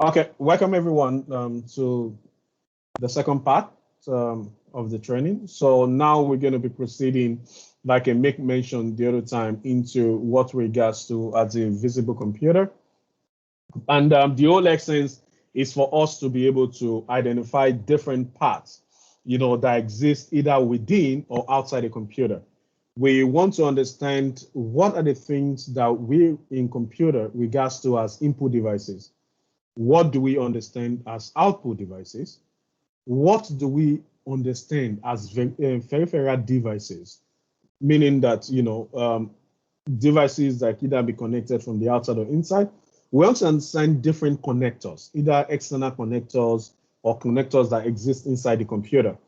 Okay, welcome everyone to the second part of the training. So now we're going to be proceeding, like I make mention the other time, into what regards to as a visible computer. And the whole essence is for us to be able to identify different parts, that exist either within or outside a computer. We want to understand what are the things that we in computer regards to as input devices. What do we understand as output devices? What do we understand as peripheral devices? Meaning that, devices that can either be connected from the outside or inside. We want to understand different connectors, either external connectors or connectors that exist inside the computer.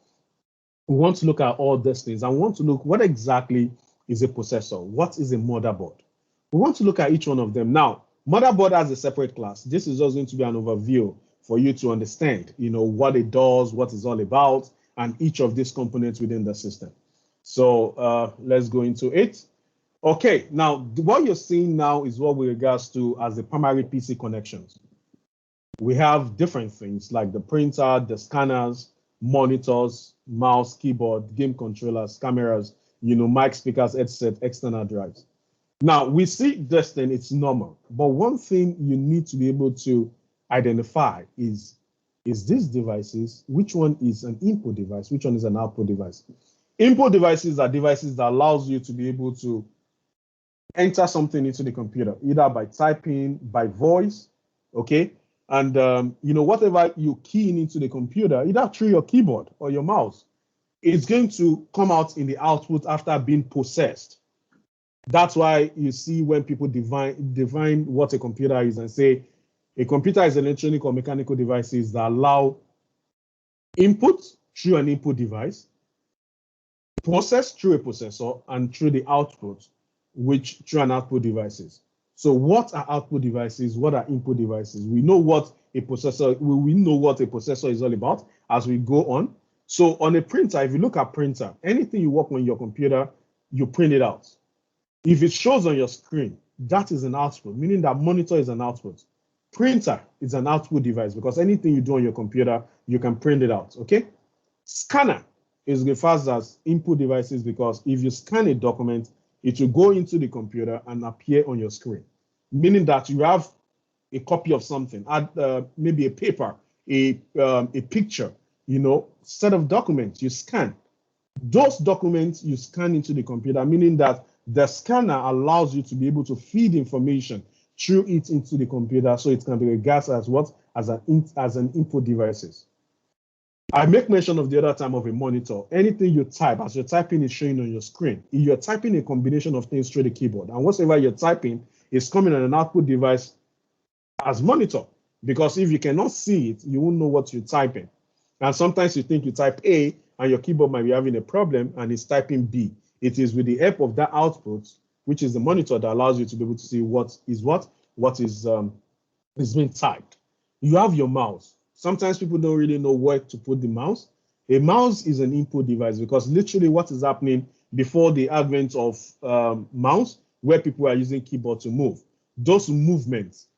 We want to look at all these things and we want to look what exactly is a processor, what is a motherboard. We want to look at each one of them. Now, motherboard has a separate class. This is just going to be an overview for you to understand, what it does, what it's all about, and each of these components within the system. So let's go into it. Okay, now what you're seeing now is what we regards to as the primary PC connections. We have different things like the printer, the scanners, monitors, mouse, keyboard, game controllers, cameras, mic, speakers, headset, external drives. Now, we see this thing, it's normal. But one thing you need to be able to identify is these devices, which one is an input device, which one is an output device? Input devices are devices that allows you to be able to enter something into the computer, either by typing, by voice, okay? And, whatever you key into the computer, either through your keyboard or your mouse, it's going to come out in the output after being processed. That's why you see when people define what a computer is and say a computer is electronic or mechanical devices that allow input through an input device, process through a processor, and through the output, which through an output devices. So what are output devices? What are input devices? We know what a processor, we know what a processor is all about as we go on. So on a printer, if you look at printer, anything you work on your computer, you print it out. If it shows on your screen, that is an output, meaning that monitor is an output. Printer is an output device because anything you do on your computer, you can print it out, okay? Scanner is referred as input devices because if you scan a document, it will go into the computer and appear on your screen, meaning that you have a copy of something, maybe a paper, a picture, set of documents you scan. Those documents you scan into the computer, meaning that the scanner allows you to be able to feed information through it into the computer, so it can be regarded as what? As an input devices. I make mention of the other time of a monitor. Anything you type, as you're typing, is showing on your screen. If you're typing a combination of things through the keyboard, and whatever you're typing is coming on an output device as monitor, because if you cannot see it, you won't know what you're typing. And sometimes you think you type A and your keyboard might be having a problem and it's typing B. It is with the help of that output, which is the monitor, that allows you to be able to see what is being typed. You have your mouse. Sometimes people don't really know where to put the mouse. A mouse is an input device because literally what is happening before the advent of mouse, where people are using keyboard to move, those movements,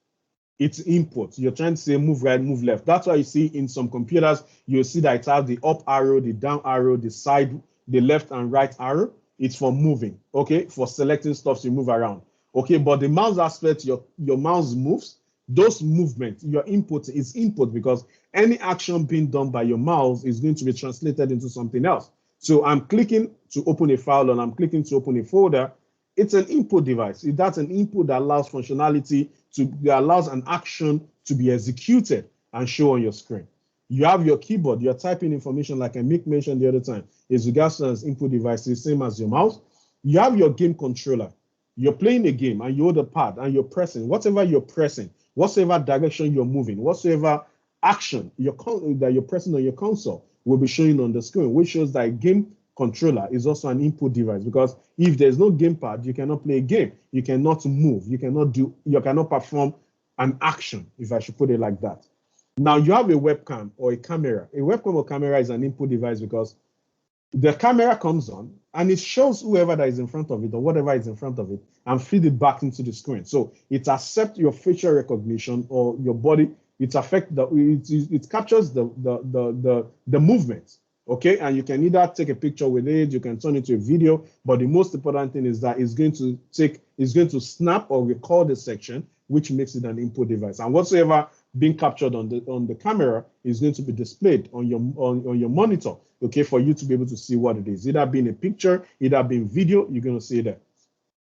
it's input. You're trying to say move right, move left. That's why you see in some computers, you'll see that it has the up arrow, the down arrow, the side, the left and right arrow. It's for moving, okay? For selecting stuff to move around, okay? But the mouse aspect, your mouse moves. Those movements, your input is input because any action being done by your mouse is going to be translated into something else. So I'm clicking to open a file and I'm clicking to open a folder. It's an input device. That's an input that allows functionality that allows an action to be executed and show on your screen. You have your keyboard, you're typing information like I mentioned the other time. It's regards as input devices, same as your mouse. You have your game controller. You're playing a game and you hold a pad and you're pressing. Whatever you're pressing, whatsoever direction you're moving, whatsoever action that you're pressing on your console will be showing on the screen, which shows that a game controller is also an input device because if there's no gamepad, you cannot play a game. You cannot move. You cannot perform an action, if I should put it like that. Now you have a webcam or a camera. A webcam or camera is an input device because the camera comes on and it shows whoever that is in front of it or whatever is in front of it and feed it back into the screen. So it accepts your facial recognition or your body it affects it captures the movement. Okay, and you can either take a picture with it, you can turn it to a video, but the most important thing is that it's going to snap or record a section, which makes it an input device. And whatsoever being captured on the camera is going to be displayed on your monitor, okay, for you to be able to see what it is. Either being a picture, either being video, you're going to see that.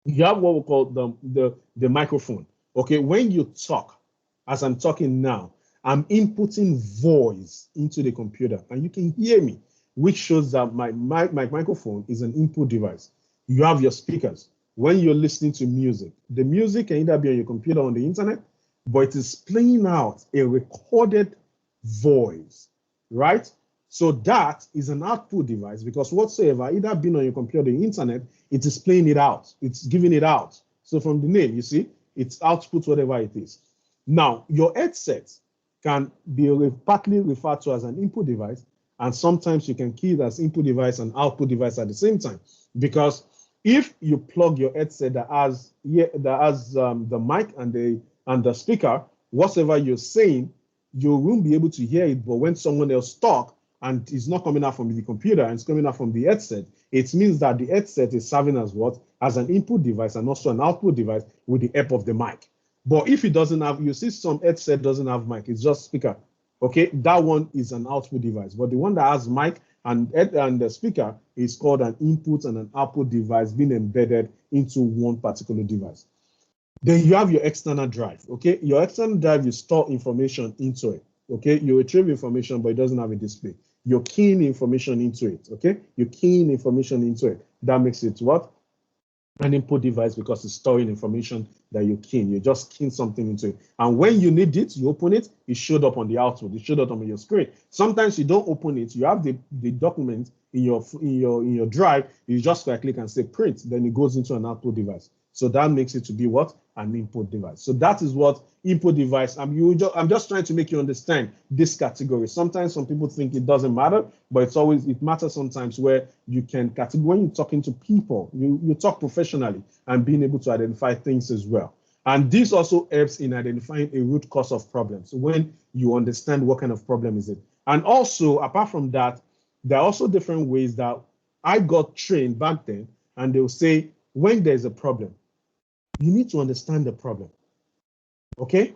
You have what we call the microphone. Okay, when you talk, as I'm talking now, I'm inputting voice into the computer and you can hear me, which shows that my microphone is an input device. You have your speakers. When you're listening to music, the music can either be on your computer or on the internet, but it is playing out a recorded voice, right? So that is an output device because whatsoever, either being on your computer or the internet, it is playing it out. It's giving it out. So from the name, you see, it's output whatever it is. Now, your headset can be partly referred to as an input device, and sometimes you can key it as input device and output device at the same time. Because if you plug your headset that has the mic and the speaker, whatever you're saying, you won't be able to hear it. But when someone else talks and it's not coming out from the computer and it's coming out from the headset, it means that the headset is serving as what? As an input device and also an output device with the help of the mic. But if it doesn't have, you see some headset doesn't have mic, it's just speaker. Okay, that one is an output device. But the one that has mic and the speaker is called an input and an output device being embedded into one particular device. Then you have your external drive. Okay, your external drive, you store information into it. Okay, you retrieve information, but it doesn't have a display. You're keying information into it. Okay, you're keying information into it. That makes it what? An input device because it's storing information that you're keying. You're just keying something into it. And when you need it, you open it, it showed up on the output. It showed up on your screen. Sometimes you don't open it. You have the document in your drive. You just right click and say print. Then it goes into an output device. So that makes it to be what? An input device. So that is what input device. I'm just trying to make you understand this category. Sometimes some people think it doesn't matter, but it matters sometimes where you can categorize. When you're talking to people, you talk professionally and being able to identify things as well. And this also helps in identifying a root cause of problems when you understand what kind of problem is it. And also, apart from that, there are also different ways that I got trained back then, and they'll say when there's a problem, you need to understand the problem. Okay?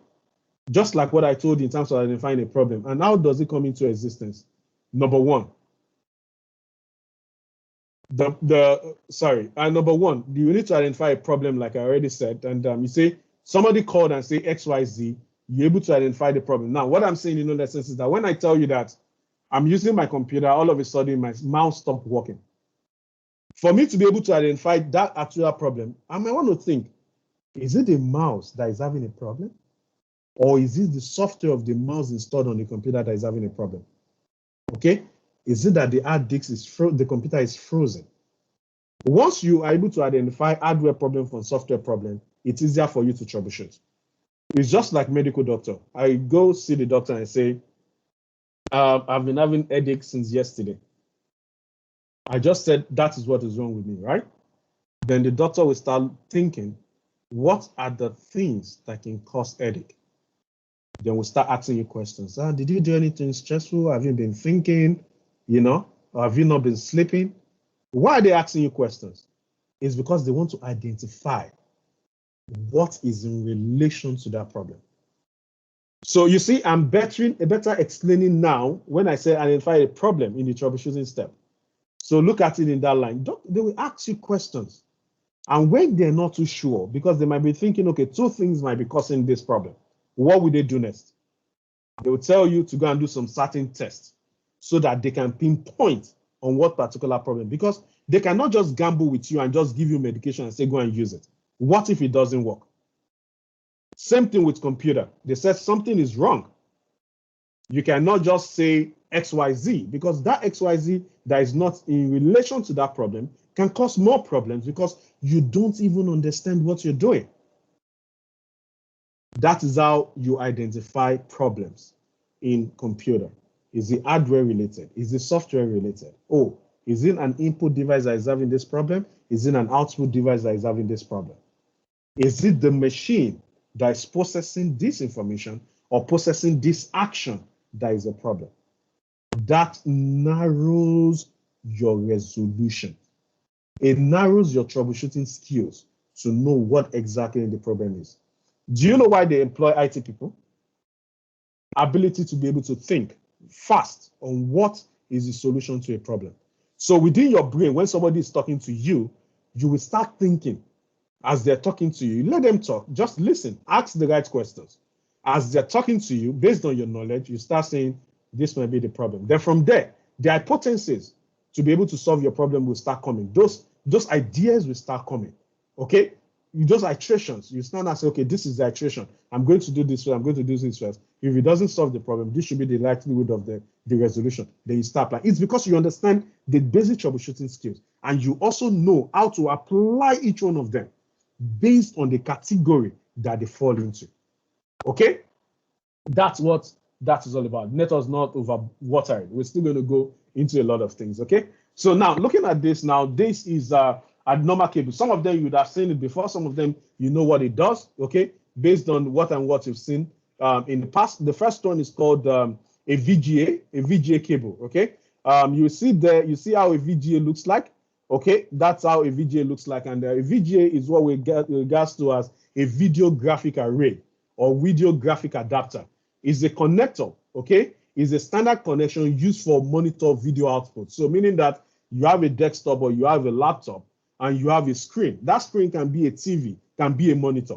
Just like what I told you in terms of identifying a problem. And how does it come into existence? Number one, number one, you need to identify a problem, like I already said. And you say somebody called and say XYZ, you're able to identify the problem. Now, what I'm saying in that sense is that when I tell you that I'm using my computer, all of a sudden my mouse stopped working. For me to be able to identify that actual problem, I might want to think, is it the mouse that is having a problem? Or is it the software of the mouse installed on the computer that is having a problem? Okay? Is it that the hard disk the computer is frozen? Once you are able to identify hardware problem from software problem, it's easier for you to troubleshoot. It's just like medical doctor. I go see the doctor and say, I've been having headache since yesterday. I just said that is what is wrong with me, right? Then the doctor will start thinking, what are the things that can cause headache? Then we'll start asking you questions. Did you do anything stressful? Have you been thinking? Or have you not been sleeping? Why are they asking you questions? It's because they want to identify what is in relation to that problem. So you see, I'm better explaining now when I say identify a problem in the troubleshooting step. So look at it in that line. They will ask you questions. And when they're not too sure, because they might be thinking, okay, two things might be causing this problem. What would they do next? They will tell you to go and do some certain tests so that they can pinpoint on what particular problem, because they cannot just gamble with you and just give you medication and say, go and use it. What if it doesn't work? Same thing with computer. They said something is wrong. You cannot just say XYZ, because that XYZ that is not in relation to that problem can cause more problems because you don't even understand what you're doing. That is how you identify problems in computer. Is it hardware related? Is it software related? Oh, is it an input device that is having this problem? Is it an output device that is having this problem? Is it the machine that is processing this information, or processing this action that is a problem. That narrows your resolution. It narrows your troubleshooting skills to know what exactly the problem is. Do you know why they employ IT people? Ability to be able to think fast on what is the solution to a problem. So within your brain, when somebody is talking to you, you will start thinking as they're talking to you. Let them talk. Just listen. Ask the right questions. As they're talking to you, based on your knowledge, you start saying, this might be the problem. Then from there, the hypotheses to be able to solve your problem will start coming. Those ideas will start coming. Okay? Those iterations, you start and say, okay, this is the iteration. I'm going to do this first. I'm going to do this first. If it doesn't solve the problem, this should be the likelihood of the resolution. Then you start applying. It's because you understand the basic troubleshooting skills, and you also know how to apply each one of them based on the category that they fall into. Okay? That's what that is all about. Let us not overwater it. We're still going to go into a lot of things. Okay? So now, looking at this now, this is a normal cable. Some of them you would have seen it before. Some of them you know what it does. Okay? Based on what you've seen in the past. The first one is called a VGA cable. Okay? You see there, you see how a VGA looks like. Okay? That's how a VGA looks like. And a VGA is what we get regards to as a video graphic array or video graphic adapter. Is a connector, okay? Is a standard connection used for monitor video output. So meaning that you have a desktop or you have a laptop and you have a screen. That screen can be a TV, can be a monitor.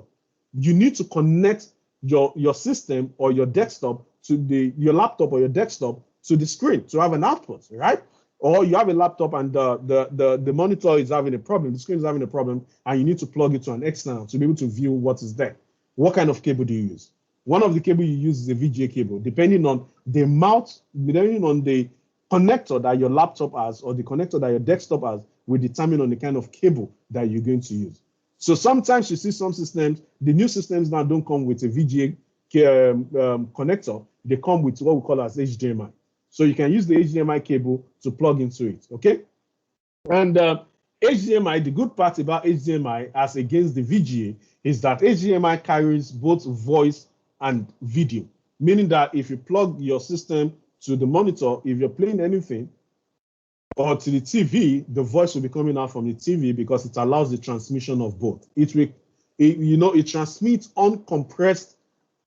You need to connect your system or your desktop to your laptop or your desktop to the screen to have an output, right? Or you have a laptop and the monitor is having a problem, the screen is having a problem, and you need to plug it to an external to be able to view what is there. What kind of cable do you use? One of the cable you use is a VGA cable. Depending on the mount, depending on the connector that your laptop has or the connector that your desktop has, will determine on the kind of cable that you're going to use. So sometimes you see some systems, the new systems now don't come with a VGA connector. They come with what we call as HDMI. So you can use the HDMI cable to plug into it, okay? And HDMI, the good part about HDMI as against the VGA is that HDMI carries both voice and video, meaning that if you plug your system to the monitor, if you're playing anything, or to the TV, the voice will be coming out from the TV because it allows the transmission of both. It transmits uncompressed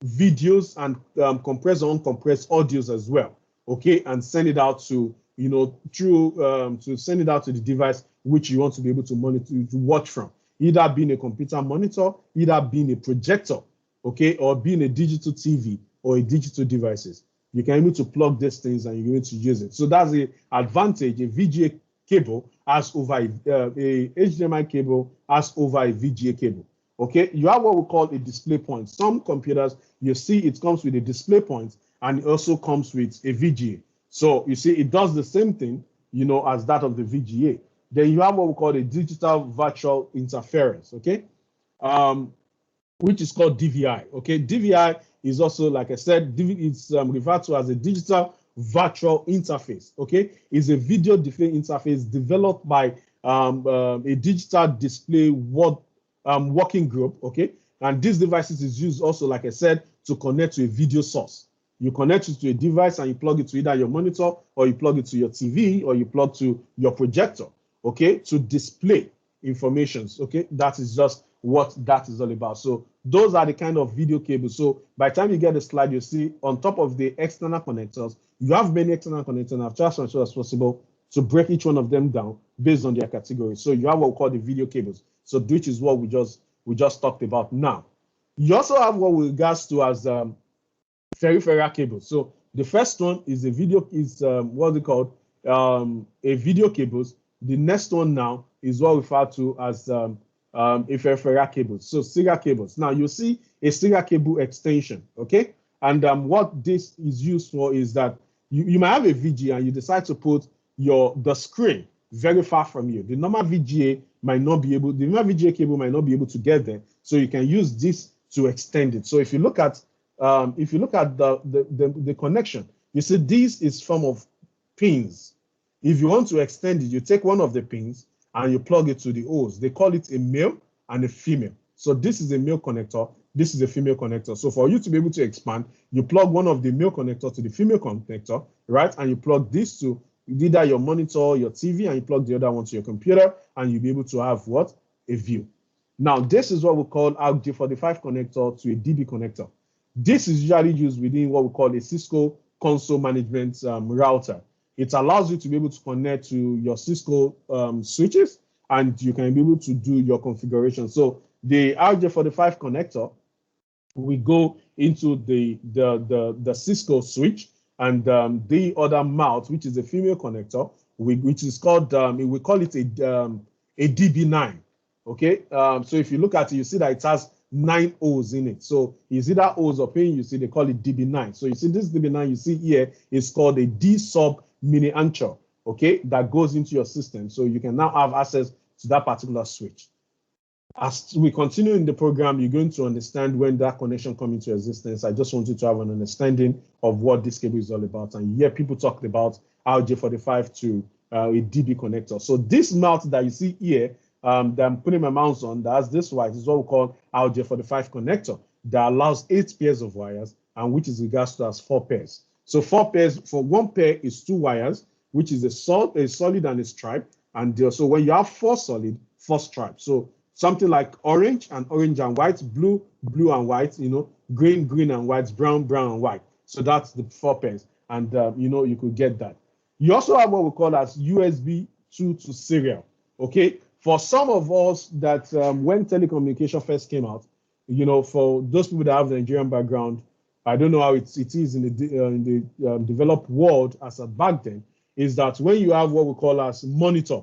videos and compressed or uncompressed audios as well, okay, and send it out to to send it out to the device which you want to be able to monitor, to watch from, either being a computer monitor, either being a projector, okay, or being a digital TV or a digital devices. You can be able to plug these things and you're going to use it. So that's the advantage a VGA cable has over a HDMI cable has over a VGA cable. Okay, you have what we call a display point. Some computers, you see it comes with a display point and it also comes with a VGA. So you see it does the same thing, as that of the VGA. Then you have what we call a digital virtual interference, okay, which is called DVI. Okay, DVI is also, like I said, it's referred to as a digital virtual interface. Okay, it's a video display interface developed by a digital display working group. Okay, and these devices is used also, like I said, to connect to a video source. You connect it to a device and you plug it to either your monitor or you plug it to your TV or you plug to your projector. Okay, to display informations. Okay, that is just what that is all about. So those are the kind of video cables. So by the time you get the slide, you see on top of the external connectors, you have many external connectors, and I've tried as much as possible to break each one of them down based on their category. So you have what we call the video cables. So which is what we just talked about now. You also have what we regards to as peripheral cables. So the first one is a video what's it called? A video cables. The next one now is what we refer to as a peripheral cable. So serial cables. Now you see a serial cable extension, okay? And what this is used for is that you might have a VGA and you decide to put the screen very far from you. The normal VGA might not be able, the normal VGA cable might not be able to get there. So you can use this to extend it. So if you look at the connection, you see this is form of pins. If you want to extend it, you take one of the pins and you plug it to the hose. They call it a male and a female. So this is a male connector. this is a female connector. So for you to be able to expand, you plug one of the male connector to the female connector, right? And you plug this to either your monitor, your TV, and you plug the other one to your computer, and you'll be able to have what? A view. Now, this is what we call our J45 connector to a DB connector. This is usually used within what we call a Cisco console management router. It allows you to be able to connect to your Cisco switches, and you can be able to do your configuration. So the RJ45 connector, we go into the Cisco switch, and the other mouth, which is a female connector, which is called, we call it a DB9. Okay, so if you look at it, you see that it has 9 O's in it. So you see that O's or pin, you see they call it DB9. So you see this DB9 you see here is called a D sub mini anchor, okay, that goes into your system. So you can now have access to that particular switch. As we continue in the program, you're going to understand when that connection comes into existence. I just want you to have an understanding of what this cable is all about. And here people talked about RJ45 to a DB connector. So this mount that you see here, that I'm putting my mouse on, that's this white, is what we call RJ45 connector that allows 8 pairs of wires, and which is regards to as 4 pairs. So 4 pairs, for one pair is 2 wires, which is a solid and a stripe. And so when you have 4 solid, 4 stripes. So something like orange and white, blue and white, you know, green and white, brown and white. So that's the 4 pairs. And, you know, you could get that. You also have what we call as USB 2 to serial. Okay. For some of us that when telecommunication first came out, you know, for those people that have the Nigerian background, I don't know how it is in the developed world as of back then, is that when you have what we call as monitor,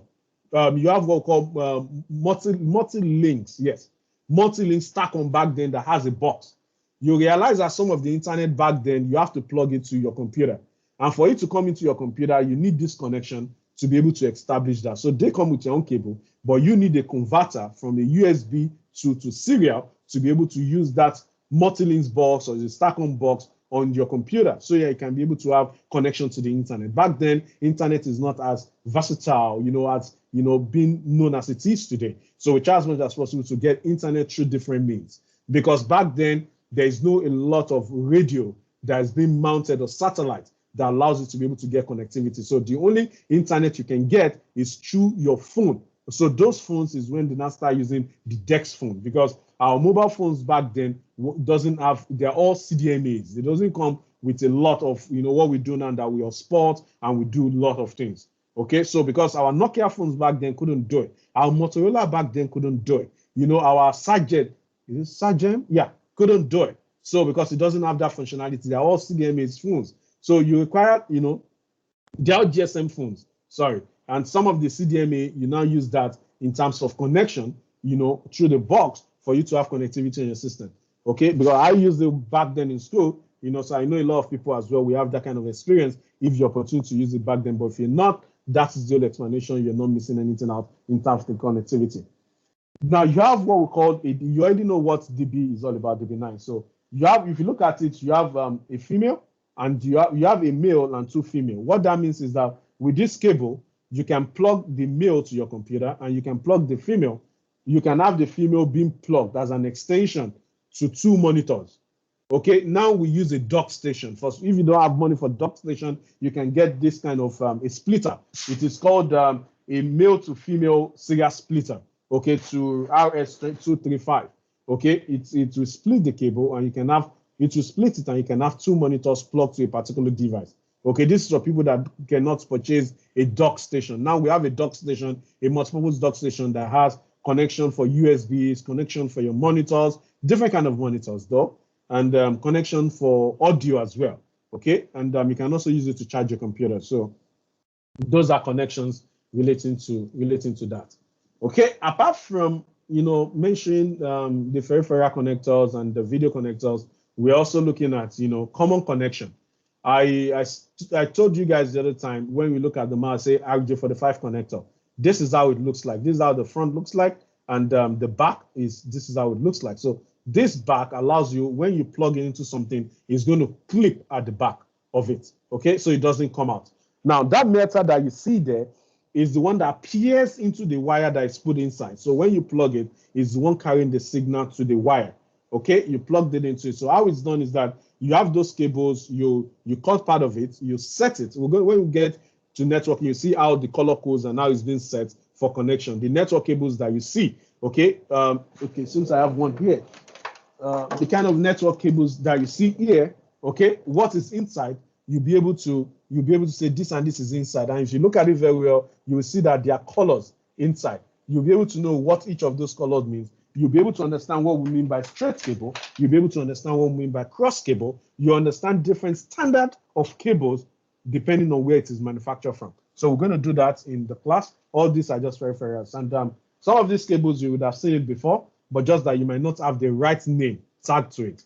you have what we call multi-links, yes, multi-links stack on back then that has a box. You realize that some of the internet back then, you have to plug it to your computer. And for it to come into your computer, you need this connection to be able to establish that. So they come with your own cable, but you need a converter from the USB to serial to be able to use that multi-links box or the stack-on box on your computer. So yeah, you can be able to have connection to the internet. Back then, internet is not as versatile, you know, as, you know, being known as it is today. So we try as much as possible to get internet through different means. Because back then, there is no a lot of radio that has been mounted or satellite that allows you to be able to get connectivity. So the only internet you can get is through your phone. So those phones is when they now start using the DEX phone, because our mobile phones back then doesn't have, they're all CDMAs. It doesn't come with a lot of, you know, what we do now that we are sport and we do a lot of things. Okay, so because our Nokia phones back then couldn't do it. Our Motorola back then couldn't do it. You know, our Sargent, is it Sargent? Yeah, couldn't do it. So because it doesn't have that functionality, they're all CDMAs phones. So you require, you know, they're all GSM phones, sorry. And some of the CDMA, you now use that in terms of connection, you know, through the box for you to have connectivity in your system. Okay, because I used it back then in school, you know, so I know a lot of people as well. We have that kind of experience if you're opportunity to use it back then. But if you're not, that is the only explanation. You're not missing anything out in terms of the connectivity. Now you have what we call, you already know what DB is all about, DB9. So you have, if you look at it, you have a female, and you have a male and 2 female. What that means is that with this cable, you can plug the male to your computer and you can plug the female. You can have the female being plugged as an extension to 2 monitors. Okay, now we use a dock station. First, if you don't have money for dock station, you can get this kind of a splitter. It is called a male to female serial splitter. Okay, to RS235. Okay, it will split the cable and you can have, it will split it and you can have 2 monitors plugged to a particular device. Okay, this is for people that cannot purchase a dock station. Now we have a dock station, a multi-purpose dock station that has connection for USBs, connection for your monitors, different kind of monitors though, and connection for audio as well. Okay, and you can also use it to charge your computer. So those are connections relating to that. Okay, apart from, you know, mentioning the peripheral connectors and the video connectors, we're also looking at, you know, common connection. I told you guys the other time when we look at the mouse, say RJ45 connector. This is how it looks like. This is how the front looks like, and the back is, this is how it looks like. So this back allows you, when you plug it into something, it's going to clip at the back of it. Okay, so it doesn't come out. Now that meter that you see there is the one that peers into the wire that is put inside. So when you plug it, it's the one carrying the signal to the wire. Okay, you plugged it into it. So how it's done is that you have those cables, you cut part of it, you set it. When we get to networking, you see how the color codes and how it's been set for connection. The network cables that you see, okay, okay, since I have one here, the kind of network cables that you see here, okay, what is inside, you'll be able to say this and this is inside. And if you look at it very well, you will see that there are colors inside. You'll be able to know what each of those colors means. You'll be able to understand what we mean by straight cable. You'll be able to understand what we mean by cross cable. You understand different standard of cables depending on where it is manufactured from. So we're going to do that in the class. All these are just referrals. And some of these cables you would have seen it before, but just that you might not have the right name tagged to it.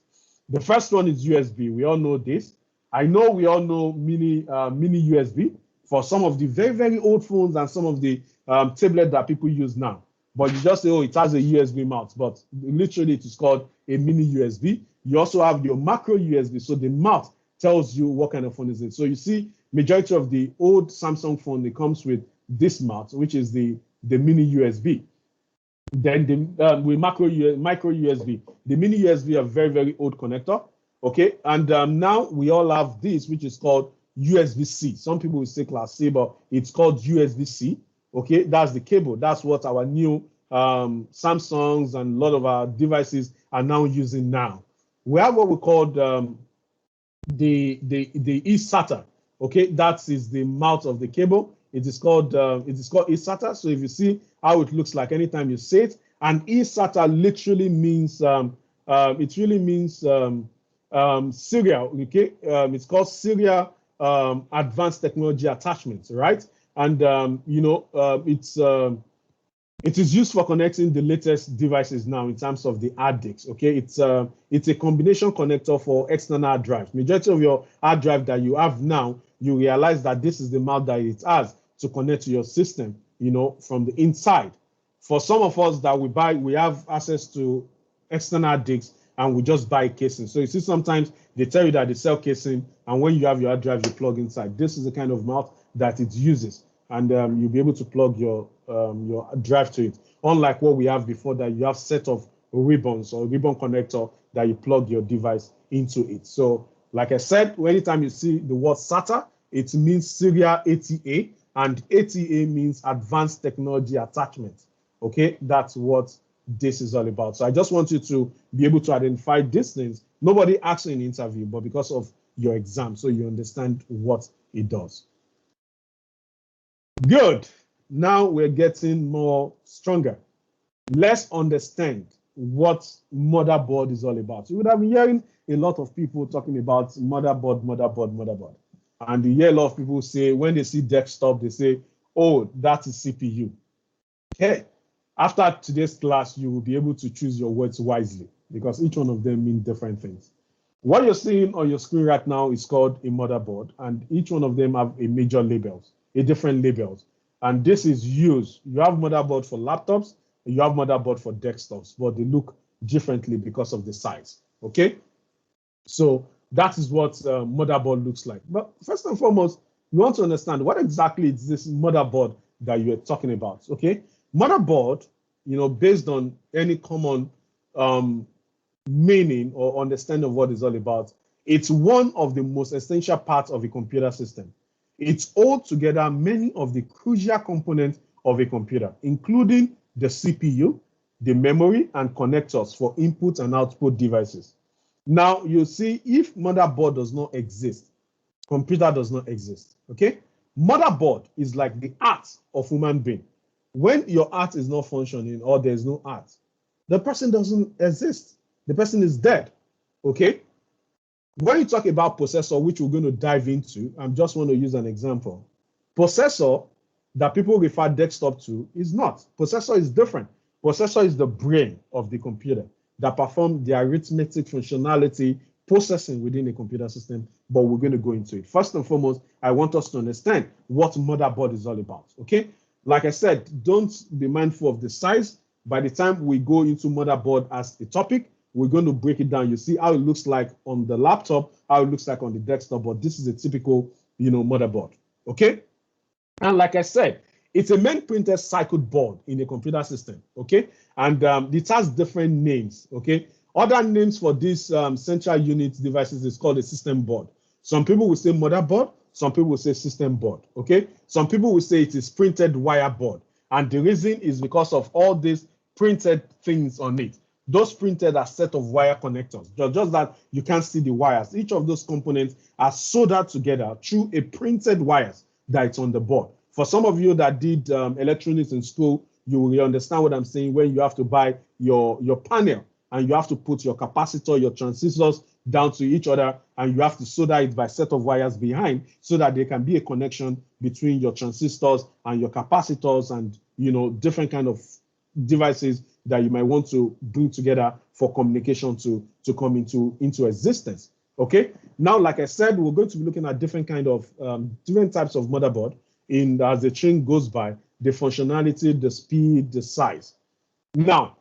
The first one is USB. We all know this. I know we all know mini USB for some of the very, very old phones and some of the tablets that people use now. But you just say, oh, it has a USB mouth, but literally it is called a mini USB. You also have your macro USB. So the mouth tells you what kind of phone is it. So you see, majority of the old Samsung phone, it comes with this mouth, which is the mini USB. Then with micro USB, the mini USB are very, very old connector. Okay, and now we all have this, which is called USB-C. Some people will say Class C, but it's called USB-C. Okay, that's the cable. That's what our new Samsungs and a lot of our devices are now using now. We have what we call the eSATA. Okay, that is the mouth of the cable. It is called eSATA. So if you see how it looks like anytime you say it, and eSATA literally means serial. Okay, it's called serial advanced technology attachments, right? And it is used for connecting the latest devices now in terms of the hard disks. Okay, it's a combination connector for external hard drives. Majority of your hard drive that you have now, you realize that this is the mouth that it has to connect to your system, from the inside. For some of us that we have access to external disks and we just buy a casing. So you see sometimes they tell you that they sell casing, and when you have your hard drive, you plug inside. This is the kind of mouth that it uses, and you'll be able to plug your drive to it. Unlike what we have before, that you have set of ribbons or ribbon connector that you plug your device into it. So like I said, anytime you see the word SATA, it means serial ATA, and ATA means advanced technology attachment. Okay, that's what this is all about. So I just want you to be able to identify these things. Nobody asks in an interview, but because of your exam, so you understand what it does. Good. Now we're getting more stronger. Let's understand what motherboard is all about. You would have been hearing a lot of people talking about motherboard. And you hear a lot of people say, when they see desktop, they say, oh, that is CPU. Okay. After today's class, you will be able to choose your words wisely because each one of them mean different things. What you're seeing on your screen right now is called a motherboard, and each one of them have a different labels. And this is used. You have motherboard for laptops, and you have motherboard for desktops, but they look differently because of the size. Okay, so that is what motherboard looks like. But first and foremost, you want to understand what exactly is this motherboard that you're talking about. Okay, motherboard, based on any common meaning or understanding of what it's all about, it's one of the most essential parts of a computer system. It holds together many of the crucial components of a computer, including the CPU, the memory, and connectors for input and output devices. Now, you see, if motherboard does not exist, computer does not exist, okay? Motherboard is like the heart of human being. When your heart is not functioning or there's no heart, the person doesn't exist. The person is dead, okay? When you talk about processor, which we're going to dive into, I just want to use an example. Processor that people refer desktop to is not. Processor is different. Processor is the brain of the computer that performs the arithmetic functionality processing within a computer system, but we're going to go into it. First and foremost, I want us to understand what motherboard is all about, okay? Like I said, don't be mindful of the size. By the time we go into motherboard as a topic, we're going to break it down. You see how it looks like on the laptop, how it looks like on the desktop, but this is a typical, motherboard, okay? And like I said, it's a main printed circuit board in a computer system, okay? And it has different names, okay? Other names for these central unit devices is called a system board. Some people will say motherboard, some people will say system board, okay? Some people will say it is printed wire board. And the reason is because of all these printed things on it. Those printed are set of wire connectors, just that you can't see the wires. Each of those components are soldered together through a printed wires that's on the board. For some of you that did electronics in school, you will understand what I'm saying when you have to buy your panel and you have to put your capacitor, your transistors down to each other, and you have to solder it by a set of wires behind so that there can be a connection between your transistors and your capacitors and, you know, different kind of devices that you might want to bring together for communication to come into existence. Okay, now, like I said, we're going to be looking at different kind of different types of motherboard in as the train goes by, the functionality, the speed, the size. Now,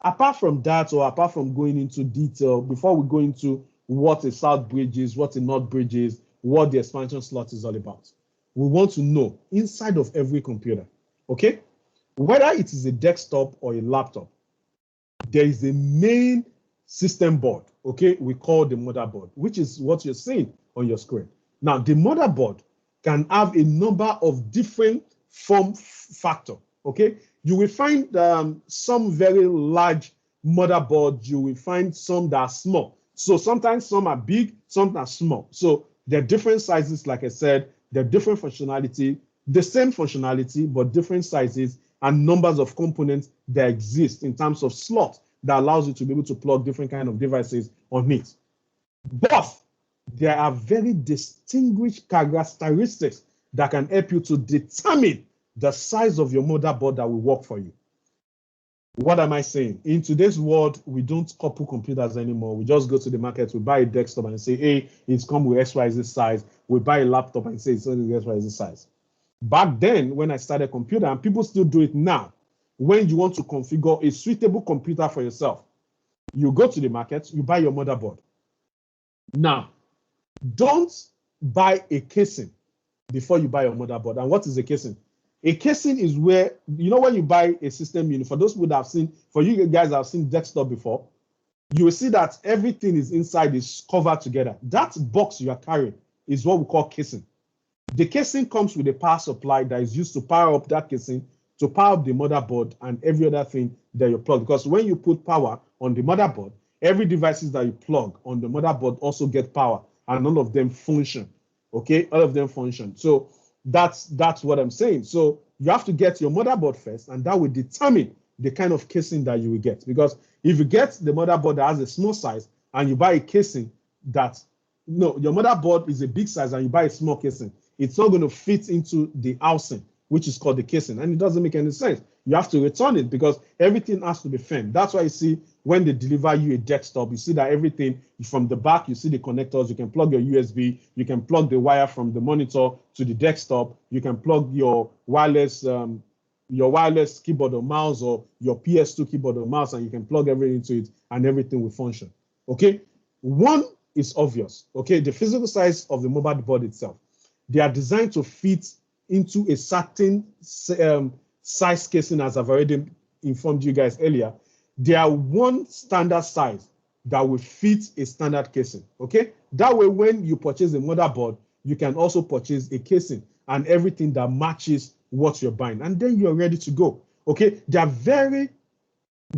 apart from that, or apart from going into detail, before we go into what a south bridge is, what a north bridge is, what the expansion slot is all about, we want to know inside of every computer, okay, whether it is a desktop or a laptop, there is a main system board, okay, we call the motherboard, which is what you're seeing on your screen. Now, the motherboard can have a number of different form factor, okay? You will find some very large motherboards. You will find some that are small. So sometimes some are big, some are small. So they're different sizes, like I said, they're different functionality, the same functionality, but different sizes and numbers of components that exist in terms of slots that allows you to be able to plug different kind of devices on it. But there are very distinguished characteristics that can help you to determine the size of your motherboard that will work for you. What am I saying? In today's world, we don't couple computers anymore. We just go to the market, we buy a desktop and say, hey, it's come with XYZ size. We buy a laptop and say it's only XYZ size. Back then, when I started computer, and people still do it now, when you want to configure a suitable computer for yourself, you go to the market, you buy your motherboard. Now, don't buy a casing before you buy your motherboard. And what is a casing? A casing is where, you know, when you buy a system unit, for those people that have seen, for you guys that have seen desktop before, you will see that everything is inside, is covered together. That box you are carrying is what we call casing. The casing comes with a power supply that is used to power up that casing, to power up the motherboard and every other thing that you plug. Because when you put power on the motherboard, every devices that you plug on the motherboard also get power, and all of them function. Okay, all of them function. So that's what I'm saying. So you have to get your motherboard first, and that will determine the kind of casing that you will get. Because if you get the motherboard that has a small size and you buy a casing that, no, your motherboard is a big size and you buy a small casing, it's not going to fit into the housing, which is called the casing, and it doesn't make any sense. You have to return it because everything has to be firm. That's why you see when they deliver you a desktop, you see that everything from the back, you see the connectors, you can plug your USB, you can plug the wire from the monitor to the desktop, you can plug your wireless keyboard or mouse or your PS2 keyboard or mouse, and you can plug everything into it and everything will function. Okay, one is obvious. Okay, the physical size of the mobile board itself. They are designed to fit into a certain size casing, as I've already informed you guys earlier. They are one standard size that will fit a standard casing. Okay, that way when you purchase a motherboard, you can also purchase a casing and everything that matches what you're buying, and then you're ready to go. Okay, they are very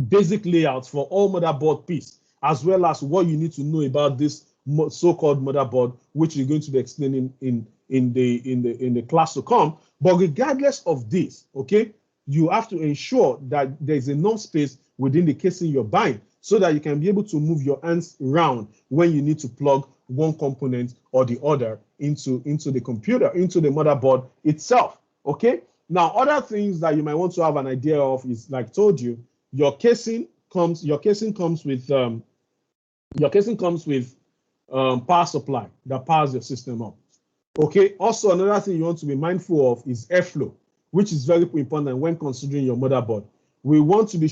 basic layouts for all motherboard piece, as well as what you need to know about this so-called motherboard, which you're going to be explaining in the class to come. But regardless of this, okay, you have to ensure that there's enough space within the casing you're buying so that you can be able to move your hands around when you need to plug one component or the other into the computer, into the motherboard itself. Okay, now other things that you might want to have an idea of is, like I told you, your casing comes with power supply that powers your system up. Okay, also another thing you want to be mindful of is airflow, which is very important when considering your motherboard. We want to be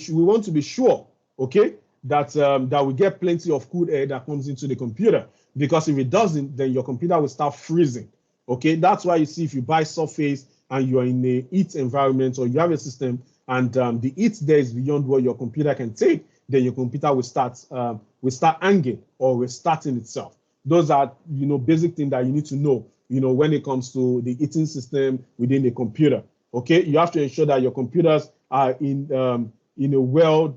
sure, okay, that we get plenty of cool air that comes into the computer, because if it doesn't, then your computer will start freezing. Okay, that's why you see if you buy Surface and you are in a heat environment, or you have a system and the heat there is beyond what your computer can take, then your computer will start hanging or restarting itself. Those are, basic things that you need to know, when it comes to the heating system within the computer. Okay, you have to ensure that your computers are in a well,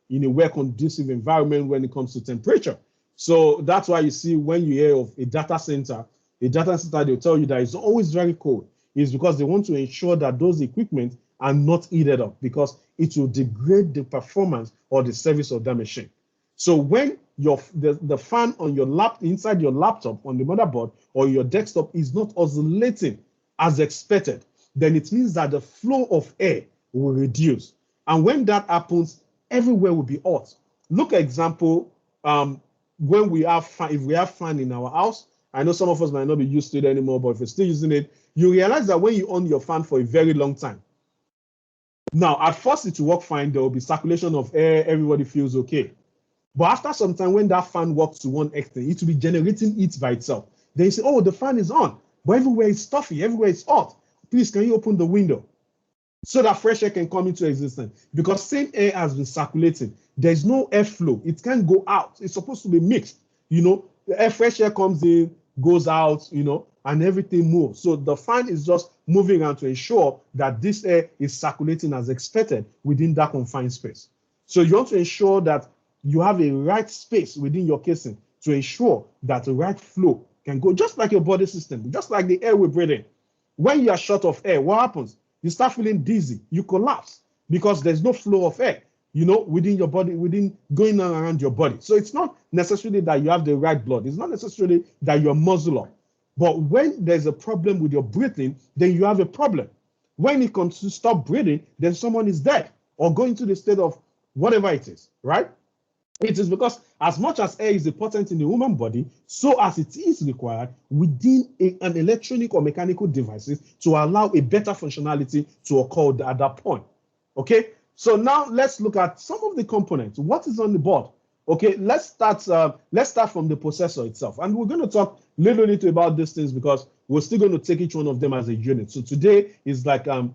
in a well conducive environment when it comes to temperature. So that's why you see when you hear of a data center, they'll tell you that it's always very cold. It's because they want to ensure that those equipment are not heated up, because it will degrade the performance or the service of that machine. So when the fan on your inside your laptop on the motherboard or your desktop is not oscillating as expected, then it means that the flow of air will reduce. And when that happens, everywhere will be hot. Look at example, when we have fan, if we have fan in our house, I know some of us might not be used to it anymore, but if you're still using it, you realize that when you on your fan for a very long time, now at first it will work fine, there will be circulation of air, everybody feels okay. But after some time, when that fan works to one extent, it will be generating heat by itself. Then you say, oh, the fan is on, but everywhere is stuffy, everywhere is hot. Please, can you open the window so that fresh air can come into existence? Because same air has been circulating. There's no airflow. It can't go out. It's supposed to be mixed. Fresh air comes in, goes out, and everything moves. So the fan is just moving around to ensure that this air is circulating as expected within that confined space. So you want to ensure that you have a right space within your casing to ensure that the right flow can go, just like your body system, just like the air we breathe in. When you are short of air, what happens? You start feeling dizzy, you collapse because there's no flow of air, within your body, going on around your body. So it's not necessarily that you have the right blood. It's not necessarily that you're muscular. But when there's a problem with your breathing, then you have a problem. When it comes to stop breathing, then someone is dead or going to the state of whatever it is, right? It is because as much as air is important in the human body, so as it is required within an electronic or mechanical devices to allow a better functionality to occur at that point. Okay, so now let's look at some of the components. What is on the board? Okay, let's start from the processor itself, and we're going to talk little about these things because we're still going to take each one of them as a unit. So today is like a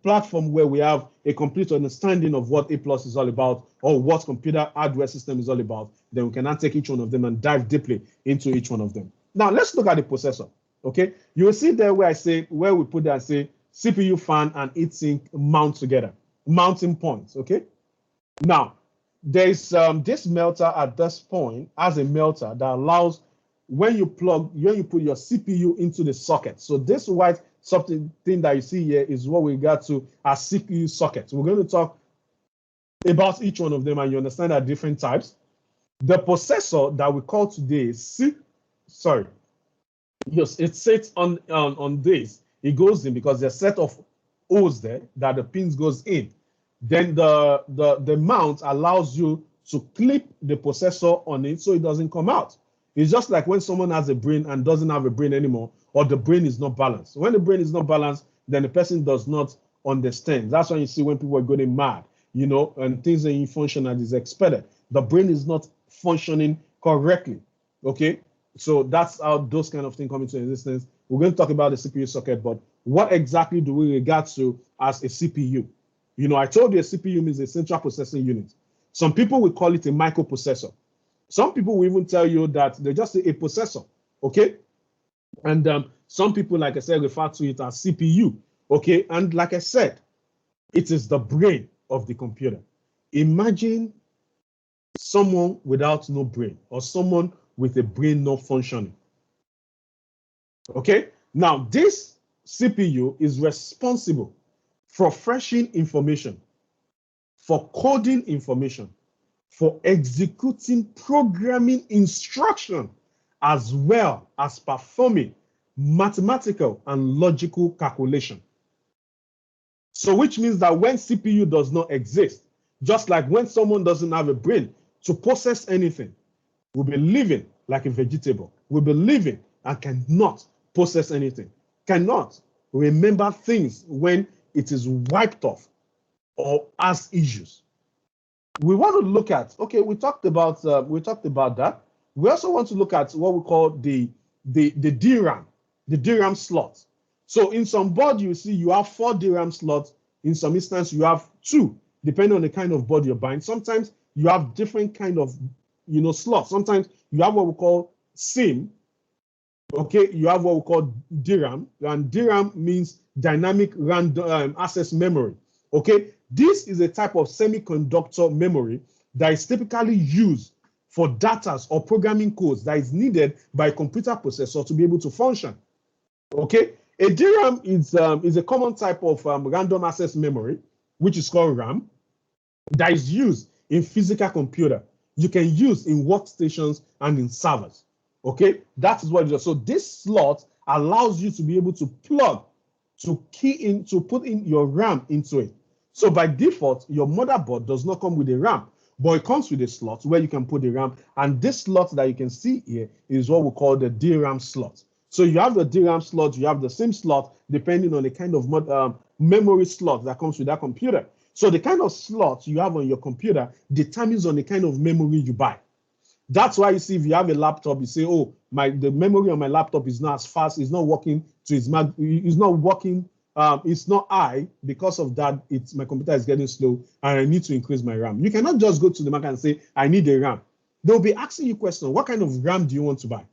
platform where we have a complete understanding of what A+ is all about, or what computer hardware system is all about. Then we can now take each one of them and dive deeply into each one of them. Now let's look at the processor. Okay, you will see there where we put there and say CPU, fan, and heatsink mount together, mounting points. Okay, now there's this melter at this point as a melter that allows when you put your CPU into the socket. So this white thing that you see here is what we got to as CPU sockets. We're going to talk about each one of them, and you understand that different types. The processor that we call today is it sits on this. It goes in because there's a set of holes there that the pins goes in. Then the mount allows you to clip the processor on it so it doesn't come out. It's just like when someone has a brain and doesn't have a brain anymore, or the brain is not balanced. When the brain is not balanced, then the person does not understand. That's when you see when people are going mad, and things ain't function as is expected. The brain is not functioning correctly. Okay, so that's how those kind of things come into existence. We're going to talk about the CPU socket, but what exactly do we regard to as a CPU? I told you a CPU means a central processing unit. Some people will call it a microprocessor. Some people will even tell you that they just say a processor, okay? And some people, like I said, refer to it as CPU, okay? And like I said, it is the brain of the computer. Imagine someone without no brain, or someone with a brain not functioning, okay? Now, this CPU is responsible for fetching information, for coding information, for executing programming instruction, as well as performing mathematical and logical calculation. So which means that when CPU does not exist, just like when someone doesn't have a brain to process anything, we'll be living like a vegetable. We'll be living and cannot process anything, cannot remember things when it is wiped off or has issues. We want to look at, okay, we talked about that. We also want to look at what we call the DRAM slots. So in some board, you see you have 4 DRAM slots. In some instance, you have 2. depending on the kind of board you're buying. Sometimes you have different kind of, slots. Sometimes you have what we call SIM. Okay, you have what we call DRAM, and DRAM means dynamic random access memory. Okay, this is a type of semiconductor memory that is typically used for data or programming codes that is needed by a computer processor to be able to function. Okay, a DRAM is a common type of random access memory, which is called RAM, that is used in physical computer. You can use in workstations and in servers. Okay, that is what it is. So this slot allows you to be able to plug, to key in, to put in your RAM into it. So by default, your motherboard does not come with a RAM, but it comes with a slot where you can put the RAM. And this slot that you can see here is what we call the DRAM slot. So you have the DRAM slot, you have the SIM slot, depending on the kind of memory slot that comes with that computer. So the kind of slot you have on your computer determines on the kind of memory you buy. That's why you see if you have a laptop, you say, oh, the memory on my laptop is not as fast, it's not working to its max, it's not working, it's not high. Because of that, my computer is getting slow and I need to increase my RAM. You cannot just go to the market and say, I need a RAM. They'll be asking you questions. What kind of RAM do you want to buy?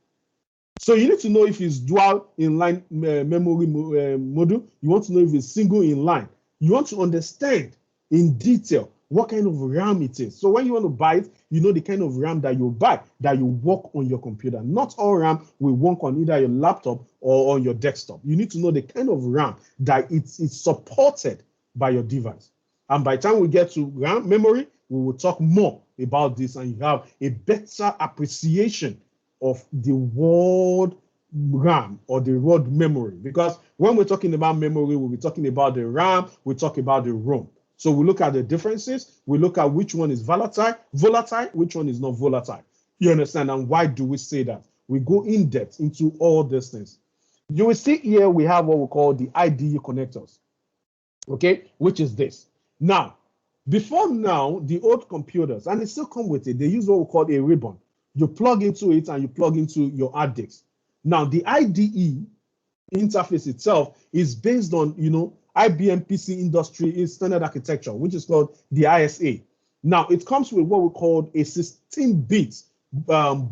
So you need to know if it's dual inline memory module. You want to know if it's single inline. You want to understand in detail what kind of RAM it is. So when you want to buy it, you know the kind of RAM that you buy, that you work on your computer. Not all RAM will work on either your laptop or on your desktop. You need to know the kind of RAM that it's supported by your device. And by the time we get to RAM memory, we will talk more about this and you have a better appreciation of the word RAM or the word memory. Because when we're talking about memory, we'll be talking about the RAM, we talk about the ROM. So we look at the differences, we look at which one is volatile, which one is not volatile. You understand? And why do we say that? We go in depth into all these things. You will see here we have what we call the IDE connectors, okay, which is this. Now, before now, the old computers, and they still come with it, they use what we call a ribbon. You plug into it and you plug into your hard disk. Now, the IDE interface itself is based on, IBM PC industry standard architecture, which is called the ISA. Now, it comes with what we call a 16-bit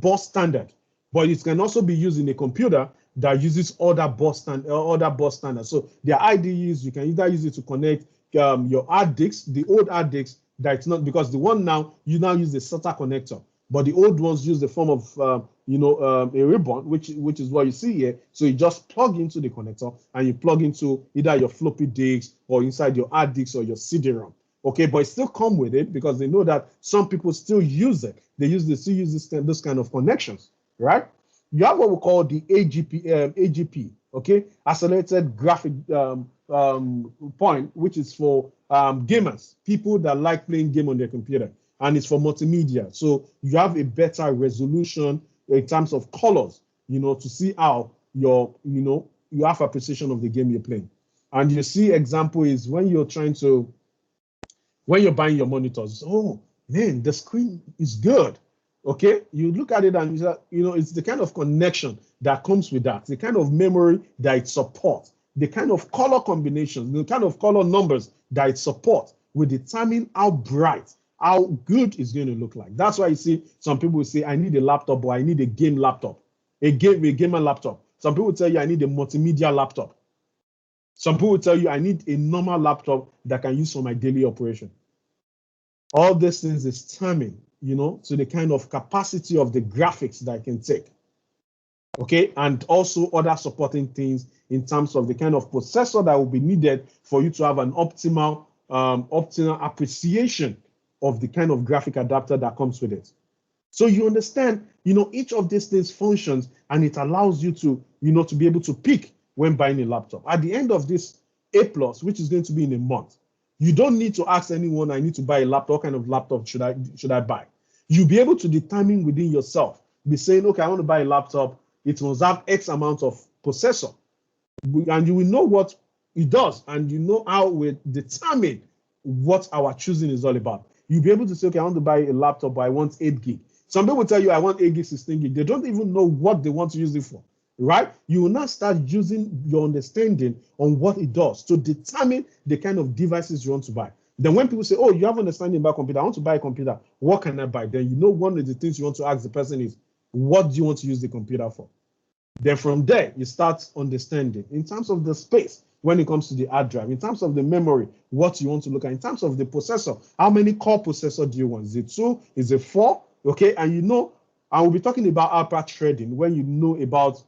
bus standard, but it can also be used in a computer that uses other bus standards. So the IDEs, you can either use it to connect your hard disks, the old hard disks, that it's not, because the one now, you now use the SATA connector. But the old ones use the form of, a ribbon, which is what you see here. So you just plug into the connector and you plug into either your floppy disk or inside your hard disk or your CD-ROM. Okay, but it still come with it because they know that some people still use it. They still use this kind of connections, right? You have what we call the AGP, okay, accelerated graphic point, which is for gamers, people that like playing game on their computer. And it's for multimedia. So you have a better resolution in terms of colors, to see how you have appreciation of the game you're playing. And you see example is when you're buying your monitors, oh man, the screen is good. Okay, you look at it and it's the kind of connection that comes with that, the kind of memory that it supports, the kind of color combinations, the kind of color numbers that it supports will determine how bright, how good it's going to look like. That's why you see some people will say, I need a laptop or I need a game laptop, a gamer laptop. Some people will tell you I need a multimedia laptop. Some people will tell you I need a normal laptop that I can use for my daily operation. All these things is determined, to the kind of capacity of the graphics that I can take. Okay, and also other supporting things in terms of the kind of processor that will be needed for you to have an optimal appreciation of the kind of graphic adapter that comes with it. So you understand, each of these things functions and it allows you to, to be able to pick when buying a laptop. At the end of this A+, which is going to be in a month, you don't need to ask anyone, I need to buy a laptop, what kind of laptop should I buy? You'll be able to determine within yourself, be saying, okay, I want to buy a laptop, it must have X amount of processor. And you will know what it does, and you know how we determine what our choosing is all about. You'll be able to say, okay, I want to buy a laptop, but I want 8 gig. Some people tell you, I want 8 gig, 16 gig. They don't even know what they want to use it for, right? You will now start using your understanding on what it does to determine the kind of devices you want to buy. Then when people say, oh, you have understanding about computer, I want to buy a computer, what can I buy? Then you know one of the things you want to ask the person is, what do you want to use the computer for? Then from there, you start understanding in terms of the space when it comes to the hard drive, in terms of the memory, what you want to look at, in terms of the processor, how many core processor do you want? Is it 2? Is it 4? Okay, and you know, I will be talking about hyper threading when you know about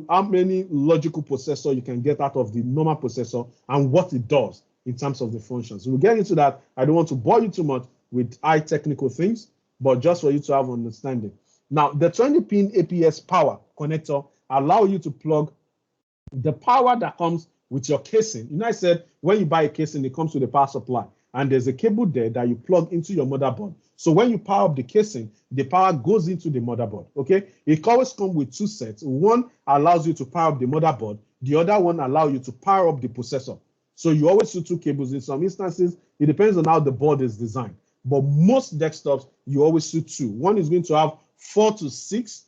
how many logical processor you can get out of the normal processor and what it does in terms of the functions. We'll get into that. I don't want to bore you too much with high technical things, but just for you to have understanding. Now, the 20-pin APS power connector allow you to plug the power that comes with your casing. You know, I said when you buy a casing, it comes with a power supply, and there's a cable there that you plug into your motherboard. So when you power up the casing, the power goes into the motherboard, okay? It always comes with 2 sets. One allows you to power up the motherboard. The other one allows you to power up the processor. So you always see 2 cables. In some instances, it depends on how the board is designed. But most desktops, you always see 2. One is going to have 4 to 6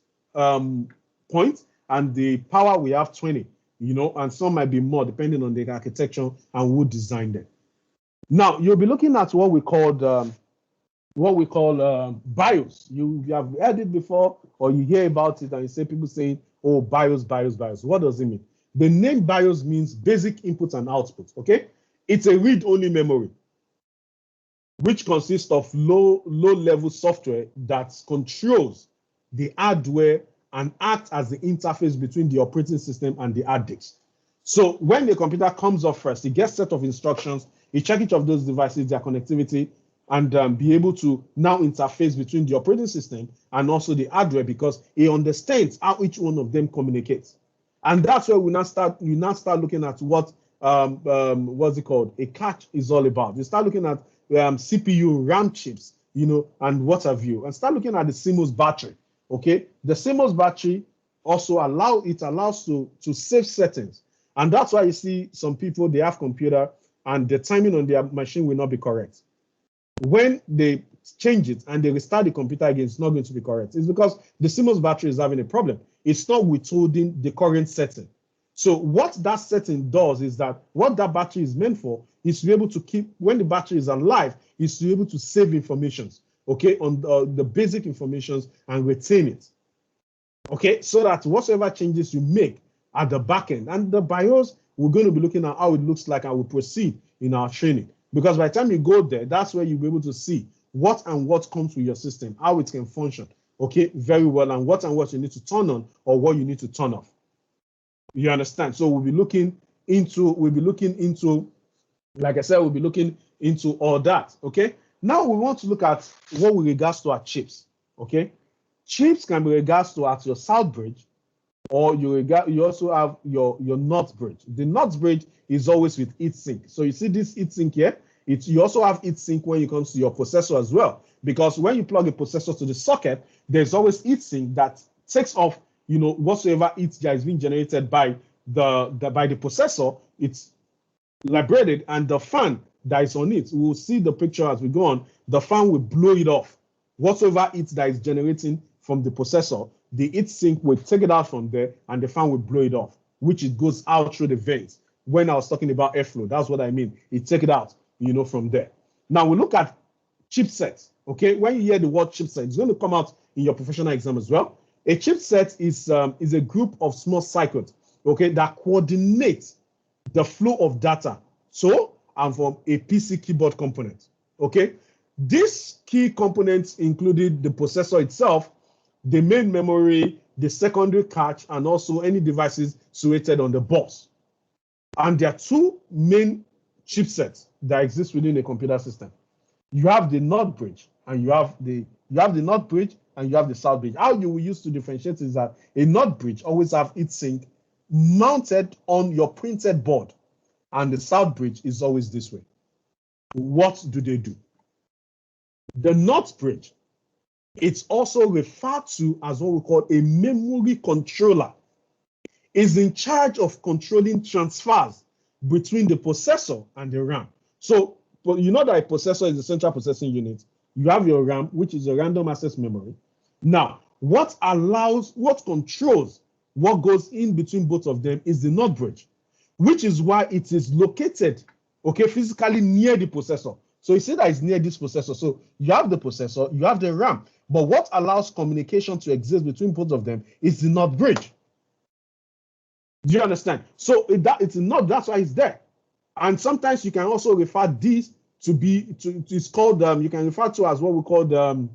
points, and the power we have 20, you know, and some might be more depending on the architecture and who designed it. Now, you'll be looking at what we call BIOS. You have heard it before, or you hear about it and you say people saying, oh, BIOS, BIOS, BIOS. What does it mean? The name BIOS means basic input and output, okay? It's a read-only memory, which consists of low-level software that controls the hardware and acts as the interface between the operating system and the hard disk. So when the computer comes up first, it gets a set of instructions, it checks each of those devices, their connectivity, and be able to now interface between the operating system and also the hardware, because it understands how each one of them communicates. And that's where you now start looking at what what's it called? A cache is all about. You start looking at CPU, RAM chips, you know, and what have you, and start looking at the CMOS battery. Okay, the CMOS battery also allows to save settings, and that's why you see some people, they have computer and the timing on their machine will not be correct. When they change it and they restart the computer again, it's not going to be correct. It's because the CMOS battery is having a problem. It's not withholding the current setting. So what that setting does is that what that battery is meant for is to be able to keep, when the battery is alive, is to be able to save information, okay, on the basic informations and retain it, okay, so that whatever changes you make at the back end, and the BIOS, we're going to be looking at how it looks like and we'll proceed in our training. Because by the time you go there, that's where you'll be able to see what comes with your system, how it can function, okay, very well, and what you need to turn on or what you need to turn off. You understand? So we'll be looking into, like I said, we'll be looking into all that, okay? Now we want to look at what with regards to our chips, okay? Chips can be regards to at your south bridge, or you also have your north bridge. The north bridge is always with heatsink. So you see this heatsink here, you also have heatsink when it comes to your processor as well, because when you plug a processor to the socket, there's always heatsink that takes off, you know, whatsoever heat that is being generated by the processor. It's liberated, and the fan that is on it, we'll see the picture as we go on, the fan will blow it off. Whatsoever heat that is generating from the processor, the heat sink will take it out from there and the fan will blow it off, which it goes out through the vents. When I was talking about airflow, that's what I mean. It take it out, you know, from there. Now we look at chipsets, okay? When you hear the word chipset, it's going to come out in your professional exam as well. A chipset is a group of small circuits, okay, that coordinate the flow of data. So, and from a PC keyboard component, okay? These key components included the processor itself, the main memory, the secondary cache, and also any devices situated on the bus. And there are 2 main chipsets that exist within a computer system. You have the north bridge, and you have the north bridge, and you have the south bridge. How you will use to differentiate is that a north bridge always have heatsink mounted on your printed board, and the south bridge is always this way. What do they do? The north bridge, it's also referred to as what we call a memory controller, is in charge of controlling transfers between the processor and the RAM. So, you know that a processor is the central processing unit. You have your RAM, which is a random access memory. Now, what controls what goes in between both of them is the north bridge, which is why it is located, okay, physically near the processor. So you see that it's near this processor. So you have the processor, you have the RAM. But what allows communication to exist between both of them is the NOT bridge. Do you understand? So it's not, that's why it's there. And sometimes you can also refer this it's called, you can refer to as what we call the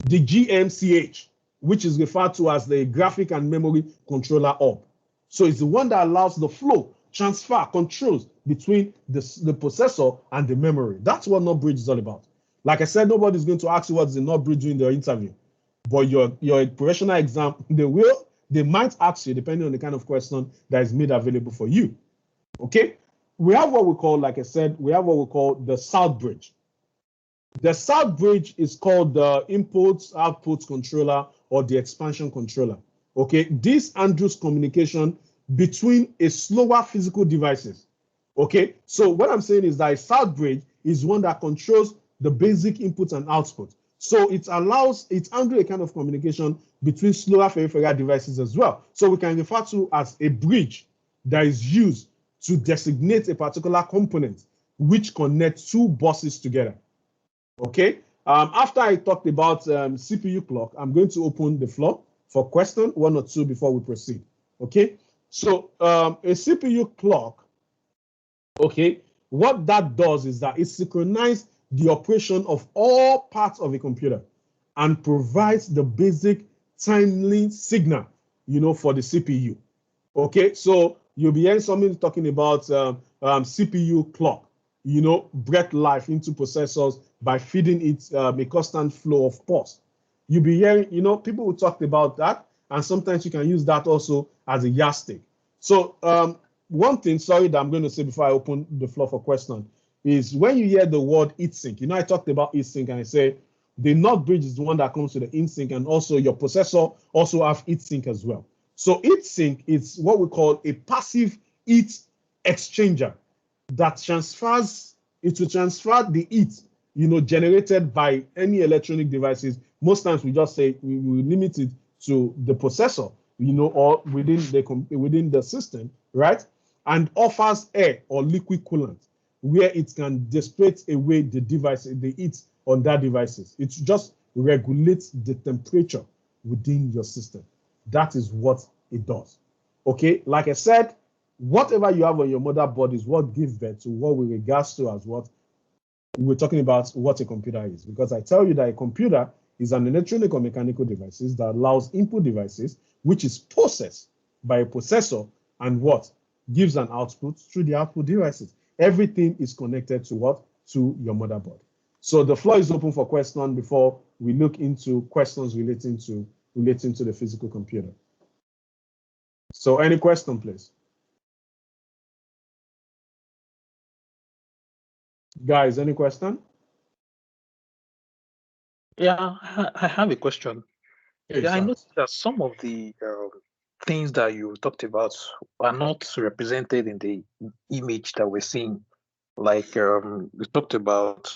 GMCH, which is referred to as the graphic and memory controller hub. So it's the one that allows the flow, transfer, controls between the processor and the memory. That's what NOT bridge is all about. Like I said, nobody's going to ask you what's the NOT bridge during the interview, but your professional exam, they might ask you depending on the kind of question that is made available for you. Okay, we have what we call, like I said, we have what we call the South bridge. The South bridge is called the inputs-outputs controller or the expansion controller. Okay, this handles communication between a slower physical devices. Okay, so what I'm saying is that a South bridge is one that controls the basic input and output. So it handles a kind of communication between slower peripheral devices as well. So we can refer to as a bridge that is used to designate a particular component which connects two buses together. Okay, after I talked about CPU clock, I'm going to open the floor for question 1 or 2 before we proceed. Okay, so a CPU clock, okay, what that does is that it synchronizes the operation of all parts of a computer and provides the basic timely signal, for the CPU. Okay, so you'll be hearing somebody talking about CPU clock, breath life into processors by feeding it a constant flow of pulse. You'll be hearing, people will talk about that, and sometimes you can use that also as a yardstick. So one thing, sorry, that I'm going to say before I open the floor for question is when you hear the word heatsink, I talked about heatsink and I say the NOT bridge is the one that comes to the heatsink, and also your processor also have heatsink as well. So heatsink is what we call a passive heat exchanger that transfers the heat, generated by any electronic devices. Most times we just say we limit it to the processor, or within the system, right? And offers air or liquid coolant where it can dissipate away the heat on that devices. It just regulates the temperature within your system. That is what it does. Okay, like I said, whatever you have on your motherboard is what gives birth to what we regards to as what we're talking about, what a computer is. Because I tell you that a computer is an electronic or mechanical devices that allows input devices, which is processed by a processor, and what gives an output through the output devices. Everything is connected to what? To your motherboard. So the floor is open for questions before we look into questions relating to the physical computer. So any question, please? Guys, any question? Yeah, I have a question. Yes, I noticed that some of the things that you talked about are not represented in the image that we're seeing. Like we talked about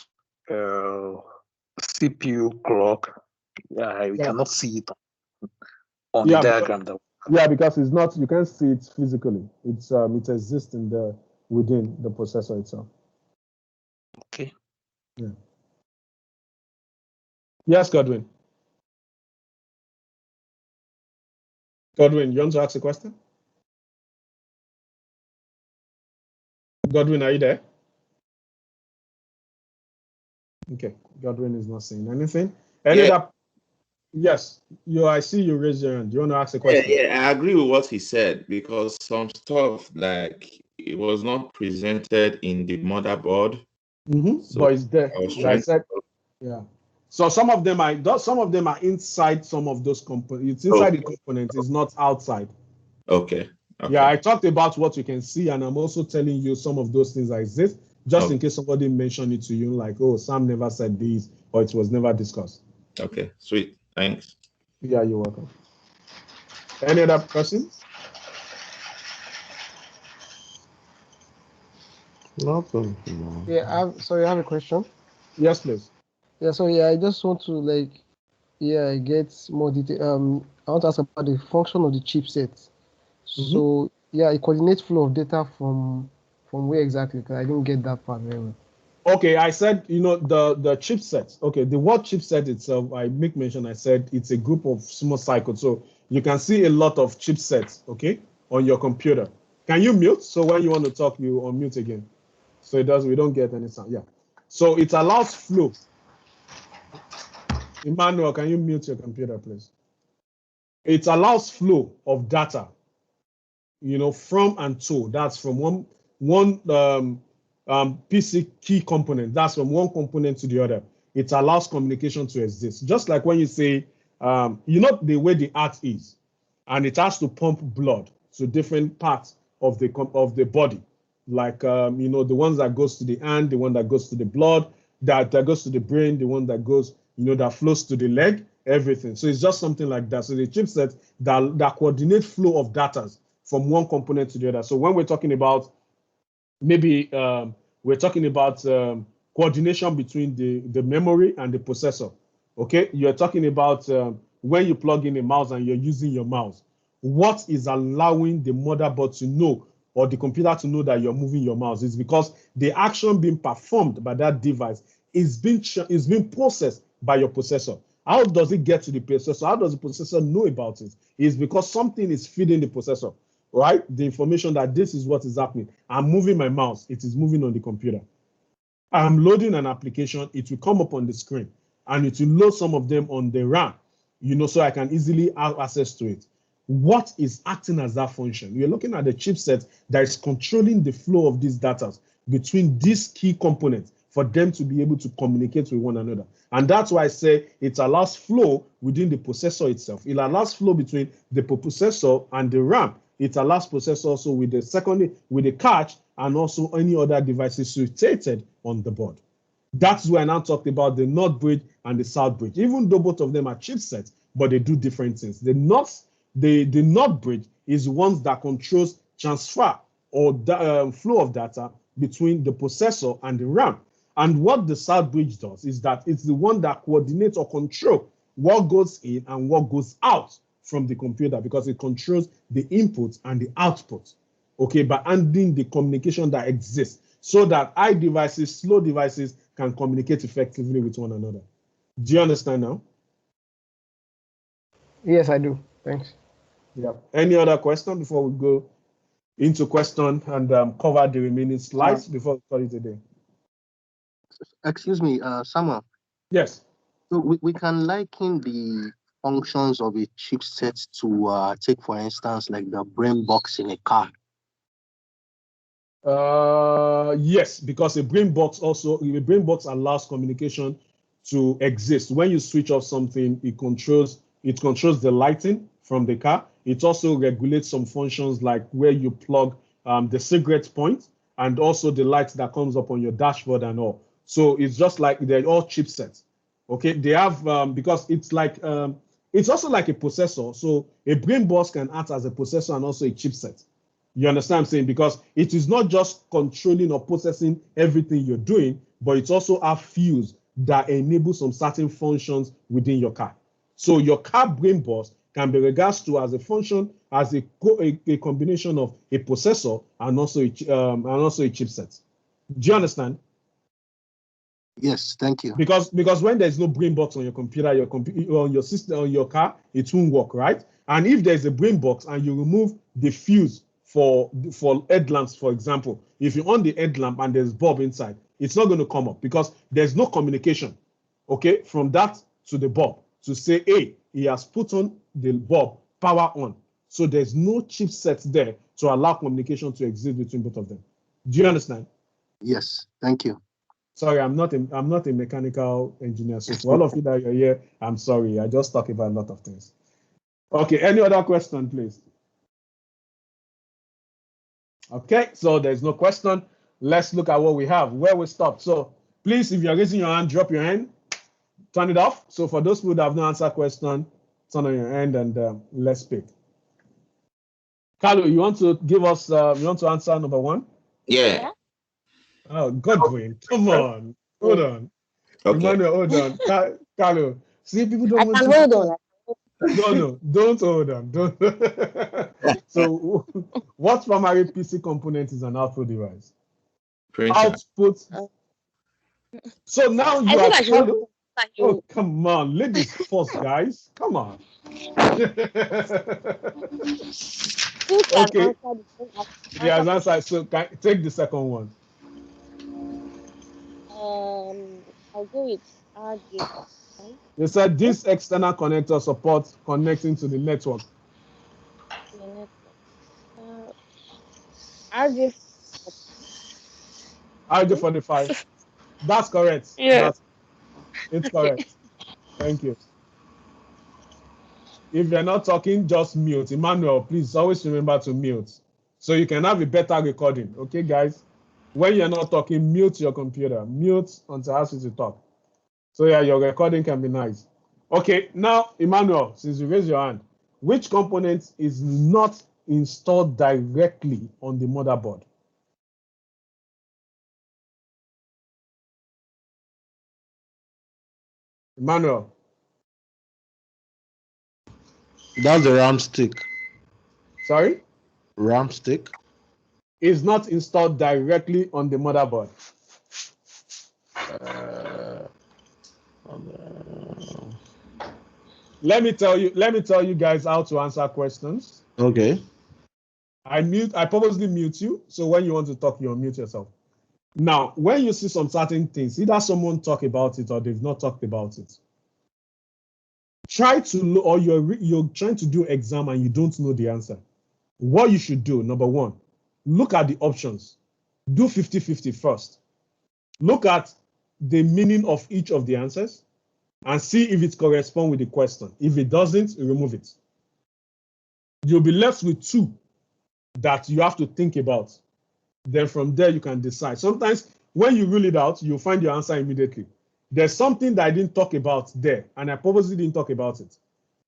CPU clock. We cannot see it on the diagram. Because it's not, you can't see it physically. It exists within the processor itself. Okay. Yeah. Yes, Godwin. Godwin, you want to ask a question? Godwin, are you there? Okay, Godwin is not saying anything. Yes, I see you raise your hand. Do you want to ask a question? Yeah, I agree with what he said, because some stuff like it was not presented in the motherboard. So but it's there. I said, yeah. So some of them are inside some of those components. It's inside the component. It's not outside. Okay. Yeah, I talked about what you can see, and I'm also telling you some of those things that exist, just in case somebody mentioned it to you, like, oh, Sam never said this, or it was never discussed. Okay, sweet. Thanks. Yeah, you're welcome. Any other questions? Nothing. Yeah, sorry, I have a question. Yes, please. Yeah, so I just want to get more detail. I want to ask about the function of the chipset. So it coordinates flow of data from where exactly? Because I didn't get that part very well. Okay, I said, the chipset. Okay, the word chipset itself, I make mention, I said it's a group of small cycles. So you can see a lot of chipsets, okay, on your computer. Can you mute? So when you want to talk, you unmute again. So we don't get any sound. Yeah. So it allows flow. Emmanuel, can you mute your computer, please? It allows flow of data, from and to. That's from one PC key component. That's from one component to the other. It allows communication to exist. Just like when you say, the way the heart is, and it has to pump blood to different parts of the body, like the ones that goes to the hand, the one that goes to the blood, that goes to the brain, the one that goes, that flows to the leg, everything. So it's just something like that. So the chipset that coordinate flow of data from one component to the other. So when we're talking about maybe we're talking about coordination between the memory and the processor. Okay, you're talking about when you plug in a mouse and you're using your mouse, what is allowing the motherboard to know or the computer to know that you're moving your mouse is because the action being performed by that device is being processed by your processor. How does it get to the processor? How does the processor know about it? It's because something is feeding the processor, right? The information that this is what is happening. I'm moving my mouse. It is moving on the computer. I'm loading an application. It will come up on the screen and it will load some of them on the RAM, so I can easily have access to it. What is acting as that function? We're looking at the chipset that is controlling the flow of these data between these key components for them to be able to communicate with one another. And that's why I say it allows flow within the processor itself. It allows flow between the processor and the RAM. It allows processor also with the cache and also any other devices situated on the board. That's why I now talked about the North bridge and the South bridge. Even though both of them are chipsets, but they do different things. The North bridge is one that controls transfer or flow of data between the processor and the RAM. And what the South bridge does is that it's the one that coordinates or controls what goes in and what goes out from the computer, because it controls the input and the output, okay, by handling the communication that exists so that high devices, slow devices can communicate effectively with one another. Do you understand now? Yes, I do. Thanks. Yeah. Any other question before we go into question and cover the remaining slides before we call it a day? Excuse me, Samuel. Yes. So we can liken the functions of a chipset to take, for instance, like the brain box in a car. Yes, because a brain box allows communication to exist. When you switch off something, it controls the lighting from the car. It also regulates some functions like where you plug the cigarette point and also the light that comes up on your dashboard and all. So it's just like they're all chipsets. Okay, they have because it's like it's also like a processor. So a brain box can act as a processor and also a chipset. You understand what I'm saying? Because it is not just controlling or processing everything you're doing, but it's also a fuse that enables some certain functions within your car. So your car brain box can be regarded to as a function, as a combination of a processor and also a chipset. Do you understand? Yes, thank you. Because when there's no brain box on your computer, on your system, on your car, it won't work, right? And if there's a brain box and you remove the fuse for headlamps, for example, if you on the headlamp and there's bulb inside, it's not going to come up because there's no communication, okay, from that to the bulb to say, hey, he has put on the bulb, power on. So there's no chipset there to allow communication to exist between both of them. Do you understand? Yes, thank you. Sorry, I'm not a mechanical engineer. So for all of you that are here, I'm sorry. I just talk about a lot of things. Okay, any other question, please? Okay, so there's no question. Let's look at what we have, where we stopped. So please, if you're raising your hand, drop your hand, turn it off. So for those people that have not answered question, turn on your hand and let's speak. Carlo, you want to give us, you want to answer number one? Yeah. Oh, Godwin, come on. Hold on. Okay. Emmanuel, hold on. Carlo, see, people don't want I to. can hold on. No, don't hold on. Don't. So, what primary PC component is an output device? Printer. Output. So now you I are think I should telling. know that Oh, you. come on, ladies first, guys. Come on. Who can Okay, answer the phone? he has Answer answered. So take the second one. I'll go with RJ. Right? They said Yes, this external connector supports connecting to the network. the network. RJ. RJ45. That's correct. Yeah. It's Okay. correct. Thank you. If you're not talking, just mute. Emmanuel, please always remember to mute so you can have a better recording. Okay, guys? When you're not talking, mute your computer. Mute until I ask you to talk. So yeah, your recording can be nice. Okay, now, Emmanuel, since you raised your hand, which component is not installed directly on the motherboard? Emmanuel. That's the RAM stick. Sorry? RAM stick. Is not installed directly on the motherboard. Let me tell you guys how to answer questions. Okay. I purposely mute you, so when you want to talk, you unmute yourself. Now, when you see some certain things, either someone talk about it or they've not talked about it. Try to look, or you're trying to do exam and you don't know the answer. What you should do, number one, look at the options. Do 50-50 first. Look at the meaning of each of the answers and see if it corresponds with the question. If it doesn't, remove it. You'll be left with two that you have to think about. Then from there, you can decide. Sometimes when you rule it out, you'll find your answer immediately. There's something that I didn't talk about there, and I purposely didn't talk about it.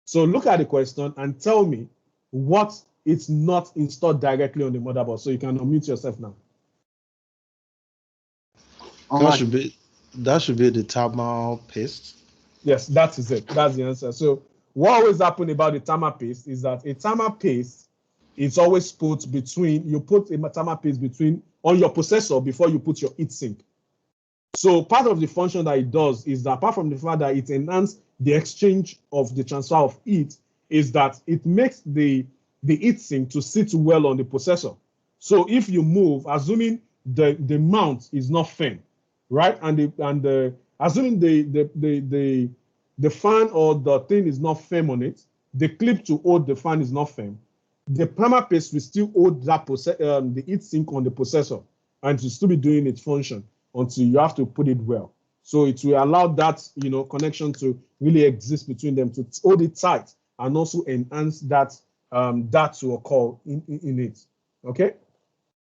So look at the question and tell me what it's not installed directly on the motherboard. So you can unmute yourself now. That should be the thermal paste. Yes, that is it. That's the answer. So what always happens about the thermal paste is that a thermal paste is always put between, you put a thermal paste between on your processor before you put your heatsink. So part of the function that it does is that apart from the fact that it enhances the exchange of the transfer of heat, is that it makes the heatsink to sit well on the processor. So if you move, assuming the mount is not firm, right, assuming the fan or the thing is not firm on it, the clip to hold the fan is not firm, the primer paste will still hold that the heatsink on the processor, and to still be doing its function until you have to put it well. So it will allow that connection to really exist between them, to hold it tight and also enhance that to occur in it. Okay.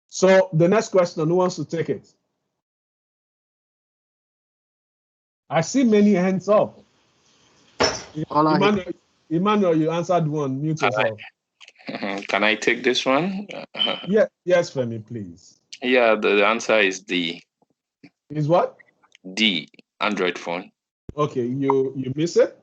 So the next question, who wants to take it? I see many hands up. Emmanuel, you answered one. Mute yourself. Can I take this one? Yeah, yes, Femi, please. Yeah, the answer is D. Is what? D, Android phone. Okay, you miss it?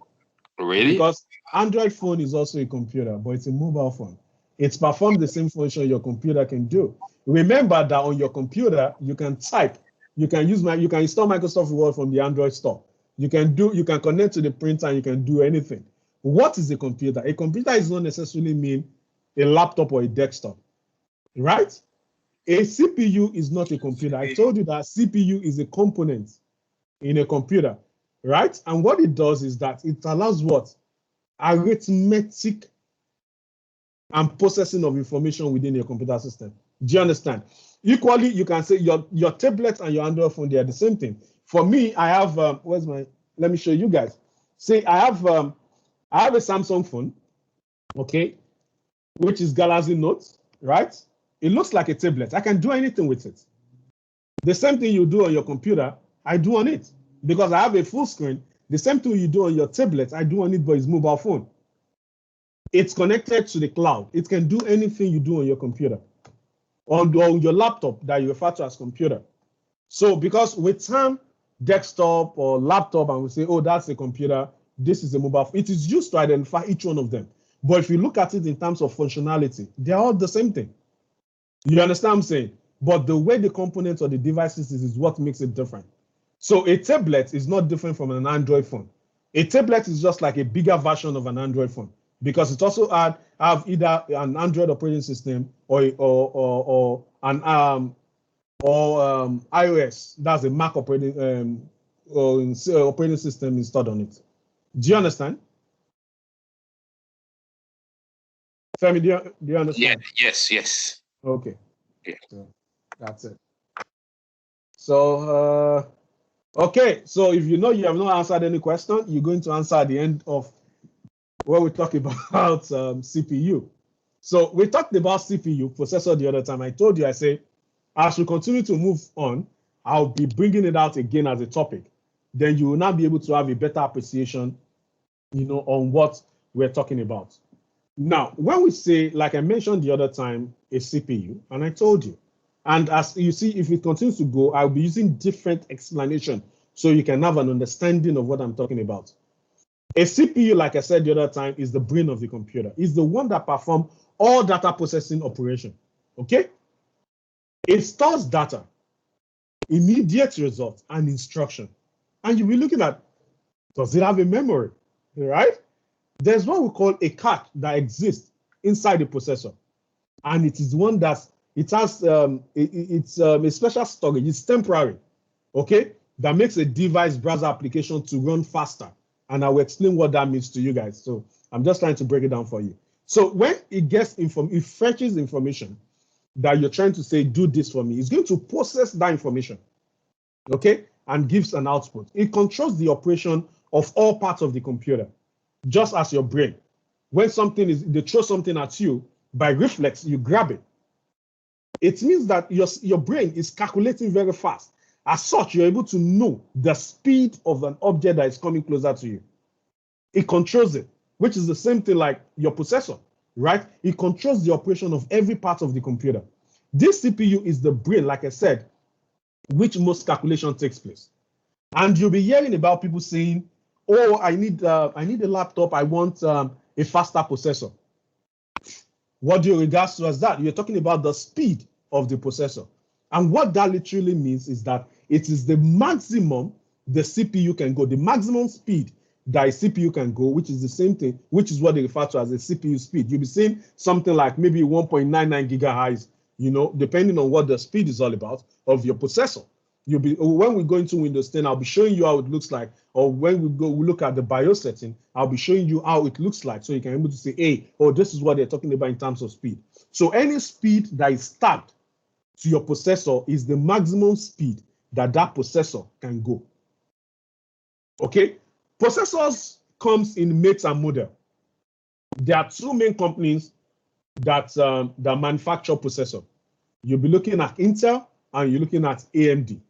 Really? Because Android phone is also a computer, but it's a mobile phone. It's performed the same function your computer can do. Remember that on your computer, you can type, you can install Microsoft Word from the Android store. You can connect to the printer and you can do anything. What is a computer? A computer does not necessarily mean a laptop or a desktop, right? A CPU is not a computer. I told you that CPU is a component in a computer, right? And what it does is that it allows what? Arithmetic and processing of information within your computer system. Do you understand? Equally, you can say your tablet and your Android phone, they are the same thing. For me, I have let me show you guys. Say I have a Samsung phone, okay, which is Galaxy Note, right? It looks like a tablet. I can do anything with it. The same thing you do on your computer, I do on it, because I have a full screen. The same thing you do on your tablet, I do on it, but it's mobile phone. It's connected to the cloud. It can do anything you do on your computer, on your laptop that you refer to as computer. So because with time, desktop or laptop, and we say, oh, that's a computer, this is a mobile phone, it is used to identify each one of them. But if you look at it in terms of functionality, they're all the same thing. You understand what I'm saying? But the way the components or the devices is what makes it different. So a tablet is not different from an Android phone. A tablet is just like a bigger version of an Android phone because it also have either an Android operating system or an iOS. That's a Mac operating operating system installed on it. Do you understand? Femi, do you understand? Yeah, yes. Okay. Yeah. So that's it. So okay, so if you know you have not answered any question, you're going to answer at the end of where we talk about CPU. So we talked about CPU processor the other time. I told you, I say, as we continue to move on, I'll be bringing it out again as a topic. Then you will now be able to have a better appreciation, on what we're talking about. Now, when we say, like I mentioned the other time, a CPU, and I told you, and as you see, if it continues to go, I'll be using different explanation so you can have an understanding of what I'm talking about. A CPU, like I said the other time, is the brain of the computer. It's the one that performs all data processing operation. Okay? It stores data, immediate results, and instruction. And you'll be looking at, does it have a memory? Right? There's what we call a cache that exists inside the processor. And it is one that it has a special storage. It's temporary. Okay? That makes a device browser application to run faster. And I will explain what that means to you guys. So I'm just trying to break it down for you. So when it gets it fetches information that you're trying to say, do this for me, it's going to process that information, okay, and gives an output. It controls the operation of all parts of the computer, just as your brain. When they throw something at you, by reflex, you grab it. It means that your brain is calculating very fast. As such, you're able to know the speed of an object that is coming closer to you. It controls it, which is the same thing like your processor, right? It controls the operation of every part of the computer. This CPU is the brain, like I said, which most calculation takes place. And you'll be hearing about people saying, oh, I need a laptop, I want a faster processor. What do you regard to as that? You're talking about the speed of the processor. And what that literally means is that it is the maximum the CPU can go, the maximum speed that a CPU can go, which is the same thing, which is what they refer to as a CPU speed. You'll be seeing something like maybe 1.99 gigahertz, depending on what the speed is all about of your processor. When we go into Windows 10, I'll be showing you how it looks like, or when we look at the BIOS setting, I'll be showing you how it looks like, so you can be able to say, hey, oh, this is what they're talking about in terms of speed. So any speed that is tagged to your processor is the maximum speed that processor can go. Okay, processors comes in makes and model. There are two main companies that manufacture processor. You'll be looking at Intel and you're looking at AMD.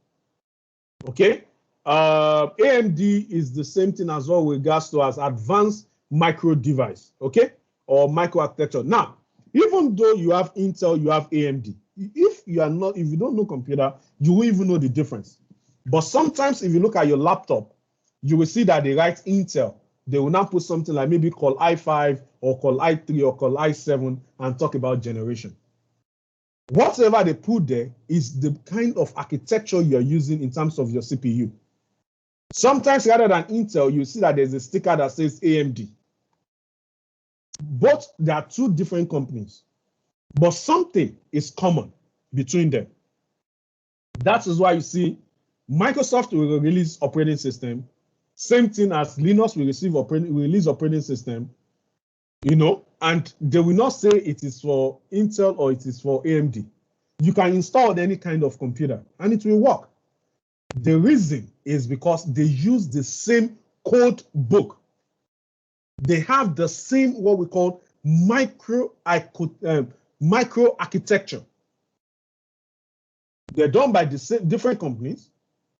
Okay, AMD is the same thing as well with regards to as advanced micro device, okay, or microarchitecture. Now, even though you have Intel, you have AMD. If you don't know computer, you won't even know the difference. But sometimes if you look at your laptop, you will see that they write Intel. They will now put something like maybe called i5 or called i3 or called i7 and talk about generation. Whatever they put there is the kind of architecture you're using in terms of your CPU. Sometimes rather than Intel, you see that there's a sticker that says AMD. But there are two different companies, but something is common between them. That is why you see Microsoft will release operating system, same thing as Linux will release operating system, and they will not say it is for Intel or it is for AMD. You can install any kind of computer and it will work. The reason is because they use the same code book. They have the same what we call micro architecture. They're done by the same different companies,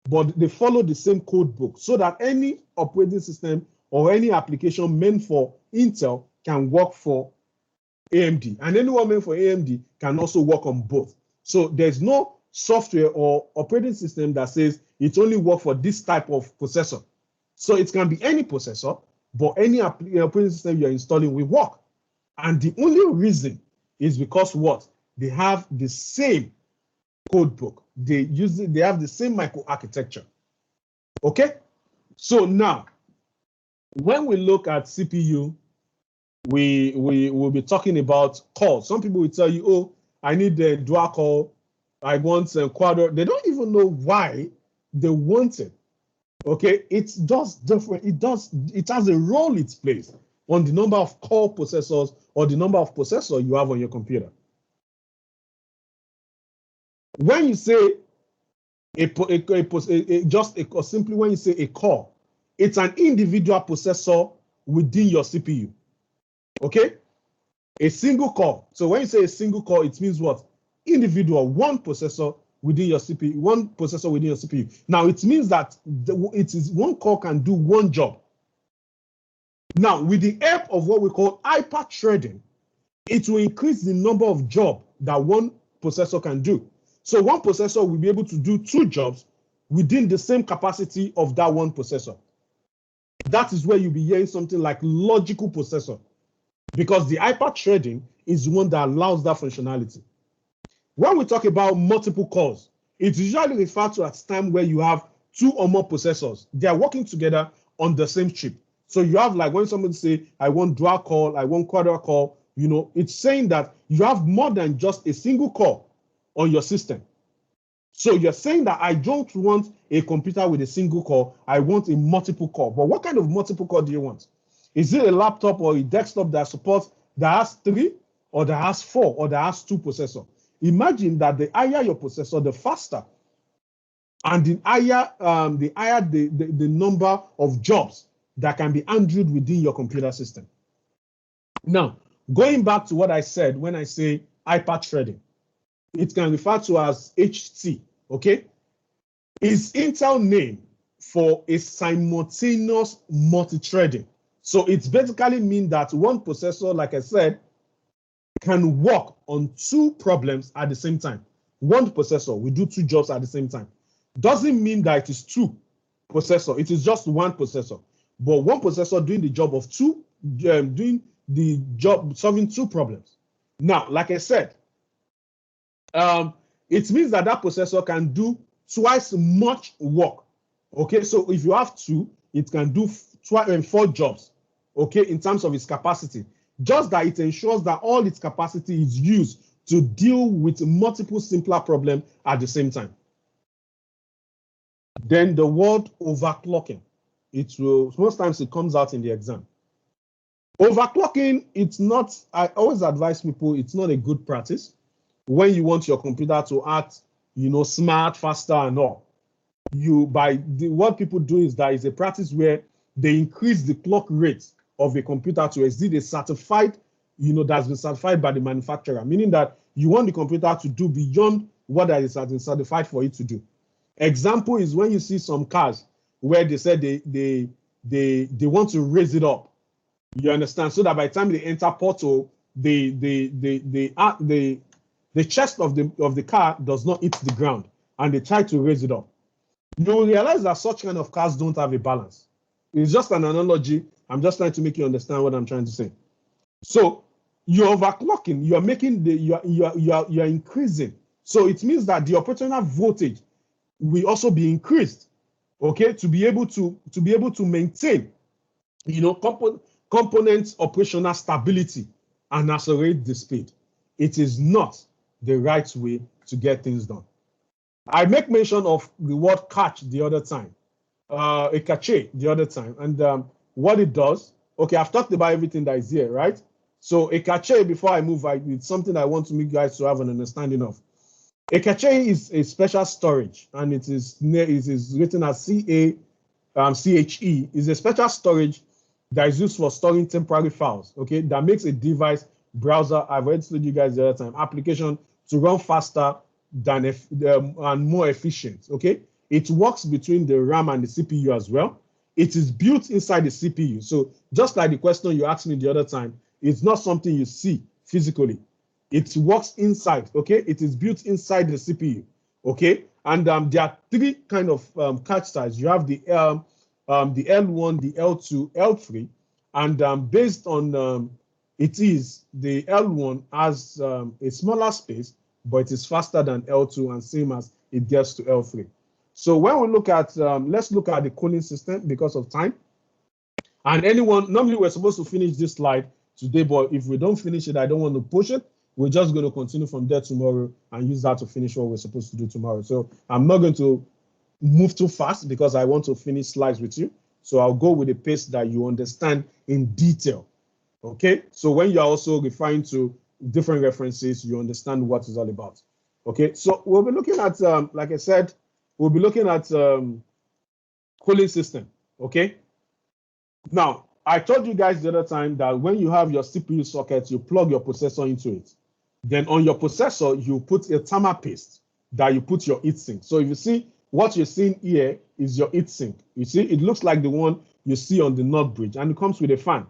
but they follow the same code book so that any operating system or any application meant for Intel can work for AMD, and anyone meant for AMD can also work on both. So there's no software or operating system that says it only works for this type of processor. So it can be any processor, but any operating system you're installing will work. And the only reason is because what? They have the same code book. They have the same microarchitecture. Okay? So now, when we look at CPU, we will be talking about cores. Some people will tell you, oh, I need the dual core, I want a quadro. They don't even know why they want it. Okay, it's just different. It has a role it plays on the number of core processors or the number of processors you have on your computer. When you say simply when you say a core, it's an individual processor within your CPU. Okay, a single core. So when you say a single core, it means what? Individual, one processor within your CPU, one processor within your CPU. Now it means that it is one core can do one job. Now, with the help of what we call hyper threading, it will increase the number of jobs that one processor can do. So one processor will be able to do two jobs within the same capacity of that one processor. That is where you'll be hearing something like logical processor, because the hyper threading is the one that allows that functionality. When we talk about multiple cores, it's usually referred to as time where you have two or more processors. They are working together on the same chip. So you have, like, when somebody say, I want dual core, I want quadra core, you know, it's saying that you have more than just a single core on your system. So you're saying that I don't want a computer with a single core, I want a multiple core. But what kind of multiple core do you want? Is it a laptop or a desktop that supports, that has 3, or that has 4, or that has 2 processors? Imagine that the higher your processor, the faster, and the higher the number of jobs that can be handled within your computer system. Now, going back to what I said when I say hyper threading, it can refer to as HT, okay? Is Intel name for a simultaneous multi-threading. So it basically means that one processor, like I said, can work on 2 problems at the same time. One processor will do 2 jobs at the same time. Doesn't mean that it is 2 processors. It is just one processor. But one processor doing the job of 2, doing the job, solving 2 problems. Now, like I said, it means that that processor can do twice much work. Okay, so if you have 2, it can do 4 jobs, okay, in terms of its capacity. Just that it ensures that all its capacity is used to deal with multiple simpler problems at the same time. Then the word overclocking. It will, most times it comes out in the exam. Overclocking, it's not, I always advise people, it's not a good practice when you want your computer to act, you know, smart, faster, and all. What people do is that is a practice where they increase the clock rate of a computer to exceed a certified, you know, that's been certified by the manufacturer, meaning that you want the computer to do beyond what that is certified for it to do. Example is when you see some cars where they said they want to raise it up. You understand? So that by the time they enter portal, the chest of the car does not hit the ground, and they try to raise it up. You will realize that such kind of cars don't have a balance. It's just an analogy. I'm just trying to make you understand what I'm trying to say. So you're overclocking. You're making you're increasing. So it means that the operational voltage will also be increased, okay, to be able to maintain, you know, components operational stability and accelerate the speed. It is not the right way to get things done. I make mention of the word cache the other time, a cache the other time, and what it does. Okay, I've talked about everything that is here, right? So a cache, before I move, it's something I want to make you guys to have an understanding of. A cache is a special storage, and it is written as CHE. Is a special storage that is used for storing temporary files. Okay, that makes a device, browser, I've already told you guys the other time, application to run faster than and more efficient. Okay, it works between the RAM and the CPU as well. It is built inside the CPU. So just like the question you asked me the other time, it's not something you see physically. It works inside. Okay, it is built inside the CPU. Okay, and there are 3 kind of cache size. You have the L1, the L2, L3, and based on it is the L1 has a smaller space, but it is faster than L2 and same as it gets to L3. So when we look at, let's look at the cooling system because of time. And anyone, normally we're supposed to finish this slide today, but if we don't finish it, I don't want to push it. We're just going to continue from there tomorrow and use that to finish what we're supposed to do tomorrow. So I'm not going to move too fast because I want to finish slides with you. So I'll go with a pace that you understand in detail. Okay, so when you're also referring to different references, you understand what it's all about. Okay, so we'll be looking at, like I said, we'll be looking at cooling system. Okay, now I told you guys the other time that when you have your CPU socket, you plug your processor into it. Then on your processor, you put a timer paste that you put your heatsink. So if you see what you're seeing here is your heatsink. You see, it looks like the one you see on the NOT bridge, and it comes with a fan.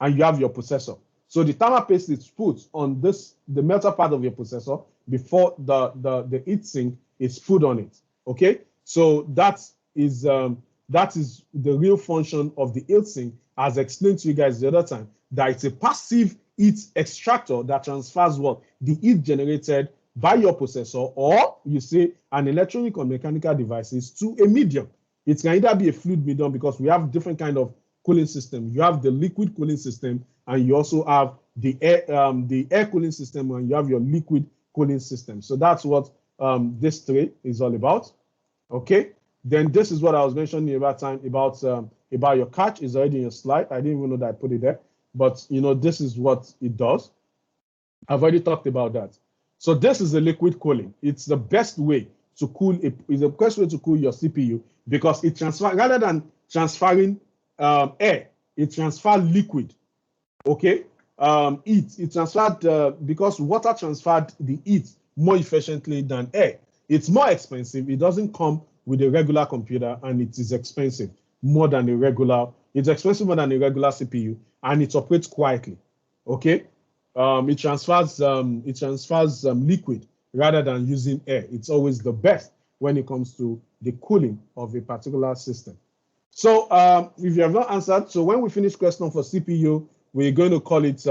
And you have your processor. So the timer paste is put on this, the metal part of your processor before the heatsink is put on it. Okay, so that is the real function of the heatsink, as explained to you guys the other time, that it's a passive heat extractor that transfers what the heat generated by your processor, or you say an electronic or mechanical devices, to a medium. It can either be a fluid medium, because we have different kind of cooling system. You have the liquid cooling system, and you also have the air cooling system, and you have your liquid cooling system. So that's what this tray is all about. Okay. Then this is what I was mentioning about your catch is already in your slide. I didn't even know that I put it there, but you know, this is what it does. I've already talked about that. So this is a liquid cooling. It's the best way to cool it's the best way to cool your CPU, because it transfers, rather than transferring air, it transfers liquid. Okay, it transferred because water transferred the heat more efficiently than air. It's more expensive. It doesn't come with a regular computer, and it is expensive more than a regular. It's expensive more than a regular CPU, and it operates quietly. Okay, it transfers liquid rather than using air. It's always the best when it comes to the cooling of a particular system. So if you have not answered, so when we finish question for CPU, we're going to call it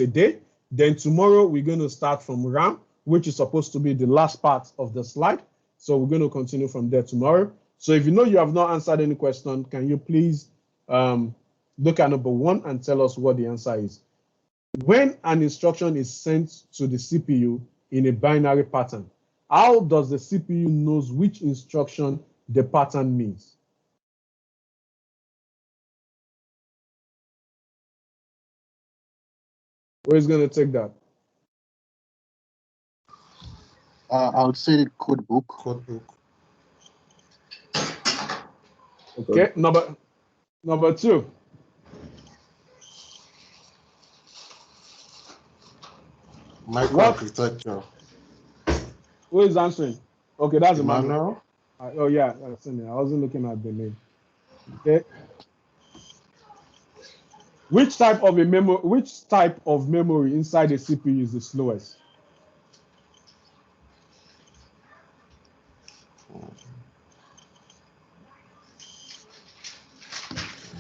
a day. Then tomorrow we're going to start from RAM, which is supposed to be the last part of the slide. So we're going to continue from there tomorrow. So if you know you have not answered any question, can you please look at number 1 and tell us what the answer is? When an instruction is sent to the CPU in a binary pattern, how does the CPU knows which instruction the pattern means? Who is going to take that? I would say the code book. Code book. Okay, number 2. Microarchitecture. Who is answering? Okay, that's Emmanuel. Oh yeah, that's in there. I wasn't looking at the name. Okay. Which type of memory inside a CPU is the slowest?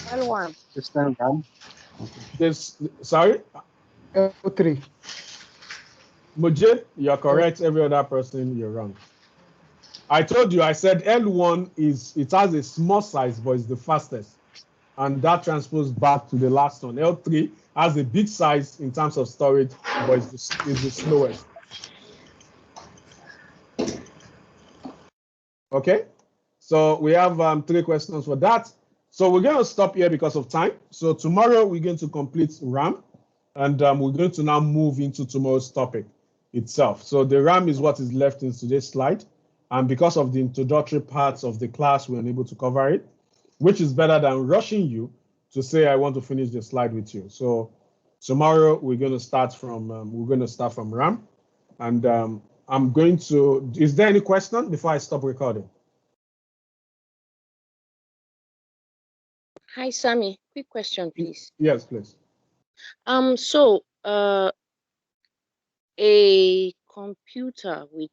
L1. System RAM. Sorry? L3. Mujib, you're correct. Every other person, you're wrong. I told you, I said L1 it has a small size, but it's the fastest. And that transposes back to the last one. L3 has a big size in terms of storage, but it's the slowest. Okay, so we have 3 questions for that. So we're going to stop here because of time. So tomorrow we're going to complete RAM, and we're going to now move into tomorrow's topic itself. So the RAM is what is left in today's slide. And because of the introductory parts of the class, we're unable to cover it, which is better than rushing you to say, I want to finish the slide with you. So tomorrow we're going to start from RAM. And I'm going to, is there any question before I stop recording? Hi, Sammy. Quick question, please. Yes, please. So a computer with,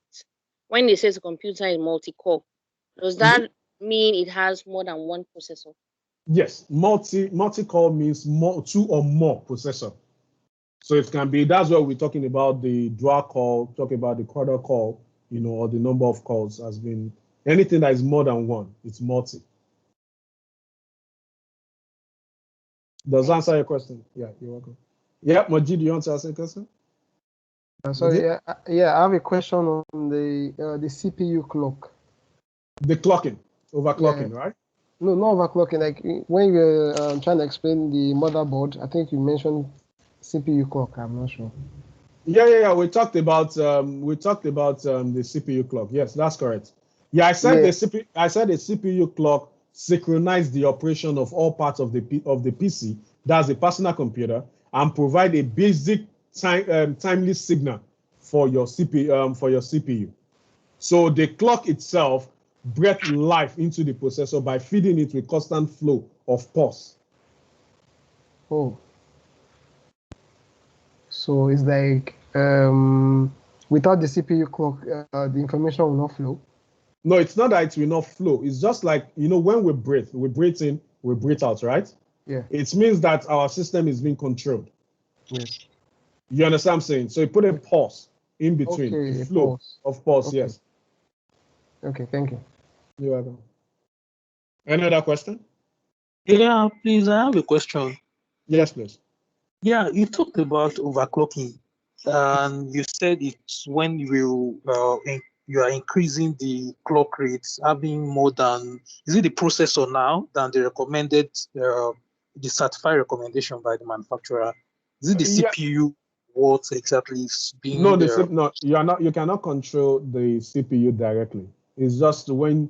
when it says a computer is multi-core, does that mean it has more than one processor? Yes, multi-core means 2 or more processor. So it can be, that's what we're talking about, the dual core, talking about the quadra core, or the number of cores has been Anything that is more than one, it's multi. Does that answer your question? Yeah, you're welcome. Yeah, Majid, do you want to ask a question? Sorry, yeah, I have a question on the CPU clock. The clocking, overclocking, right? No, not overclocking. Like when you were trying to explain the motherboard, I think you mentioned CPU clock. I'm not sure. Yeah. We talked about the CPU clock. Yes, that's correct. Yeah, I said the CPU clock synchronize the operation of all parts of the PC. That's the personal computer, and provide a basic timely signal for your CPU. So the clock itself breathes life into the processor by feeding it with constant flow of pulse. Oh. So it's like without the CPU clock, the information will not flow. No, it's not that it will not flow. It's just like, when we breathe in, we breathe out, right? Yeah. It means that our system is being controlled. Yes. You understand what I'm saying? So you put a pause in between, Okay, a flow of pause, okay. yes. Okay, thank you. You're welcome. Any other question? Yeah, please, I have a question. Yes, please. Yeah, you talked about overclocking, and you said it's when you are increasing the clock rates, having more than, is it the processor now than the recommended, the certified recommendation by the manufacturer? Is it the CPU? What exactly is being? No, you cannot control the CPU directly. It's just when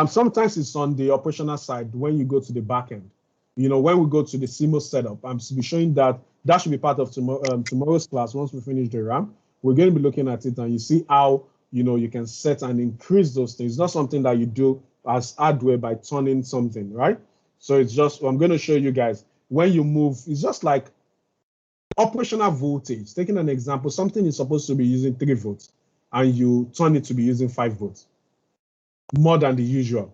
sometimes it's on the operational side when you go to the back end. When we go to the CMOS setup, I'm be showing that should be part of tomorrow's class. Once we finish the RAM, we're going to be looking at it, and you see how you can set and increase those things. It's not something that you do as hardware by turning something, right? So it's just, I'm going to show you guys when you move. It's just like operational voltage. Taking an example, something is supposed to be using 3 volts, and you turn it to be using 5 volts, more than the usual,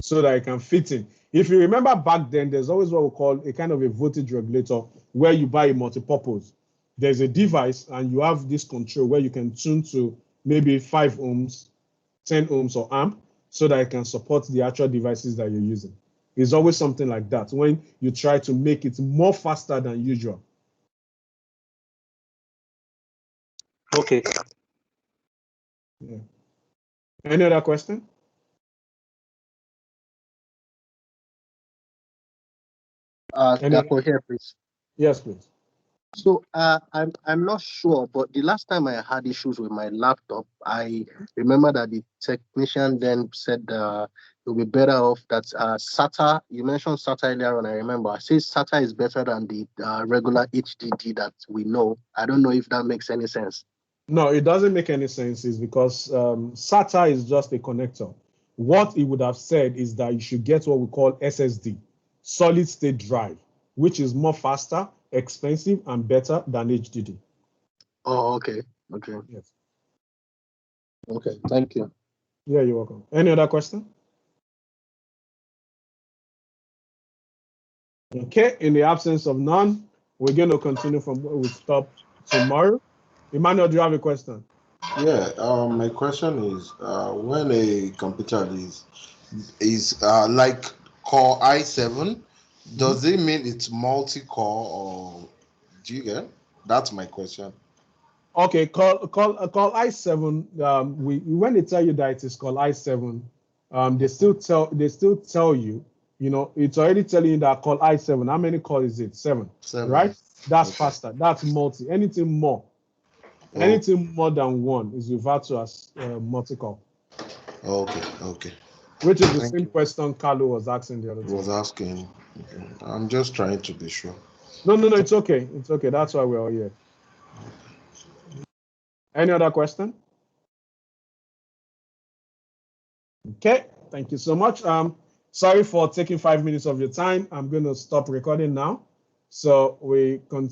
so that it can fit in. If you remember back then, there's always what we call a kind of a voltage regulator, where you buy a multi-purpose. There's a device, and you have this control where you can tune to maybe 5 ohms, 10 ohms, or amp, so that it can support the actual devices that you're using. It's always something like that when you try to make it more faster than usual. Okay. Yeah. Any other question? Here, please. Yes, please. So I'm not sure, but the last time I had issues with my laptop, I remember that the technician then said it would be better off that SATA. You mentioned SATA earlier on. I remember. I say SATA is better than the regular HDD that we know. I don't know if that makes any sense. No, it doesn't make any sense. Is because SATA is just a connector. What he would have said is that you should get what we call SSD, solid state drive, which is more faster, expensive, and better than HDD. Oh, okay. Okay. Yes. Okay. Thank you. Yeah, you're welcome. Any other question? Okay. In the absence of none, we're going to continue from where we stopped tomorrow. Emmanuel, do you have a question? Yeah, my question is, when a computer is like Core i7, does it mean it's multi-core, or do you get? That's my question. Okay, call i7. When they tell you that it is called i7, they still tell you, it's already telling you that call i7. How many cores is it? 7. 7. Right? That's Okay. faster. That's multi. Anything more than 1 is referred to as multi-core. Okay. Which is the same question Carlo was asking the other time. Was asking. Okay. I'm just trying to be sure. No, it's okay. It's okay. That's why we're all here. Any other question? Okay, thank you so much. Sorry for taking 5 minutes of your time. I'm going to stop recording now. So we continue.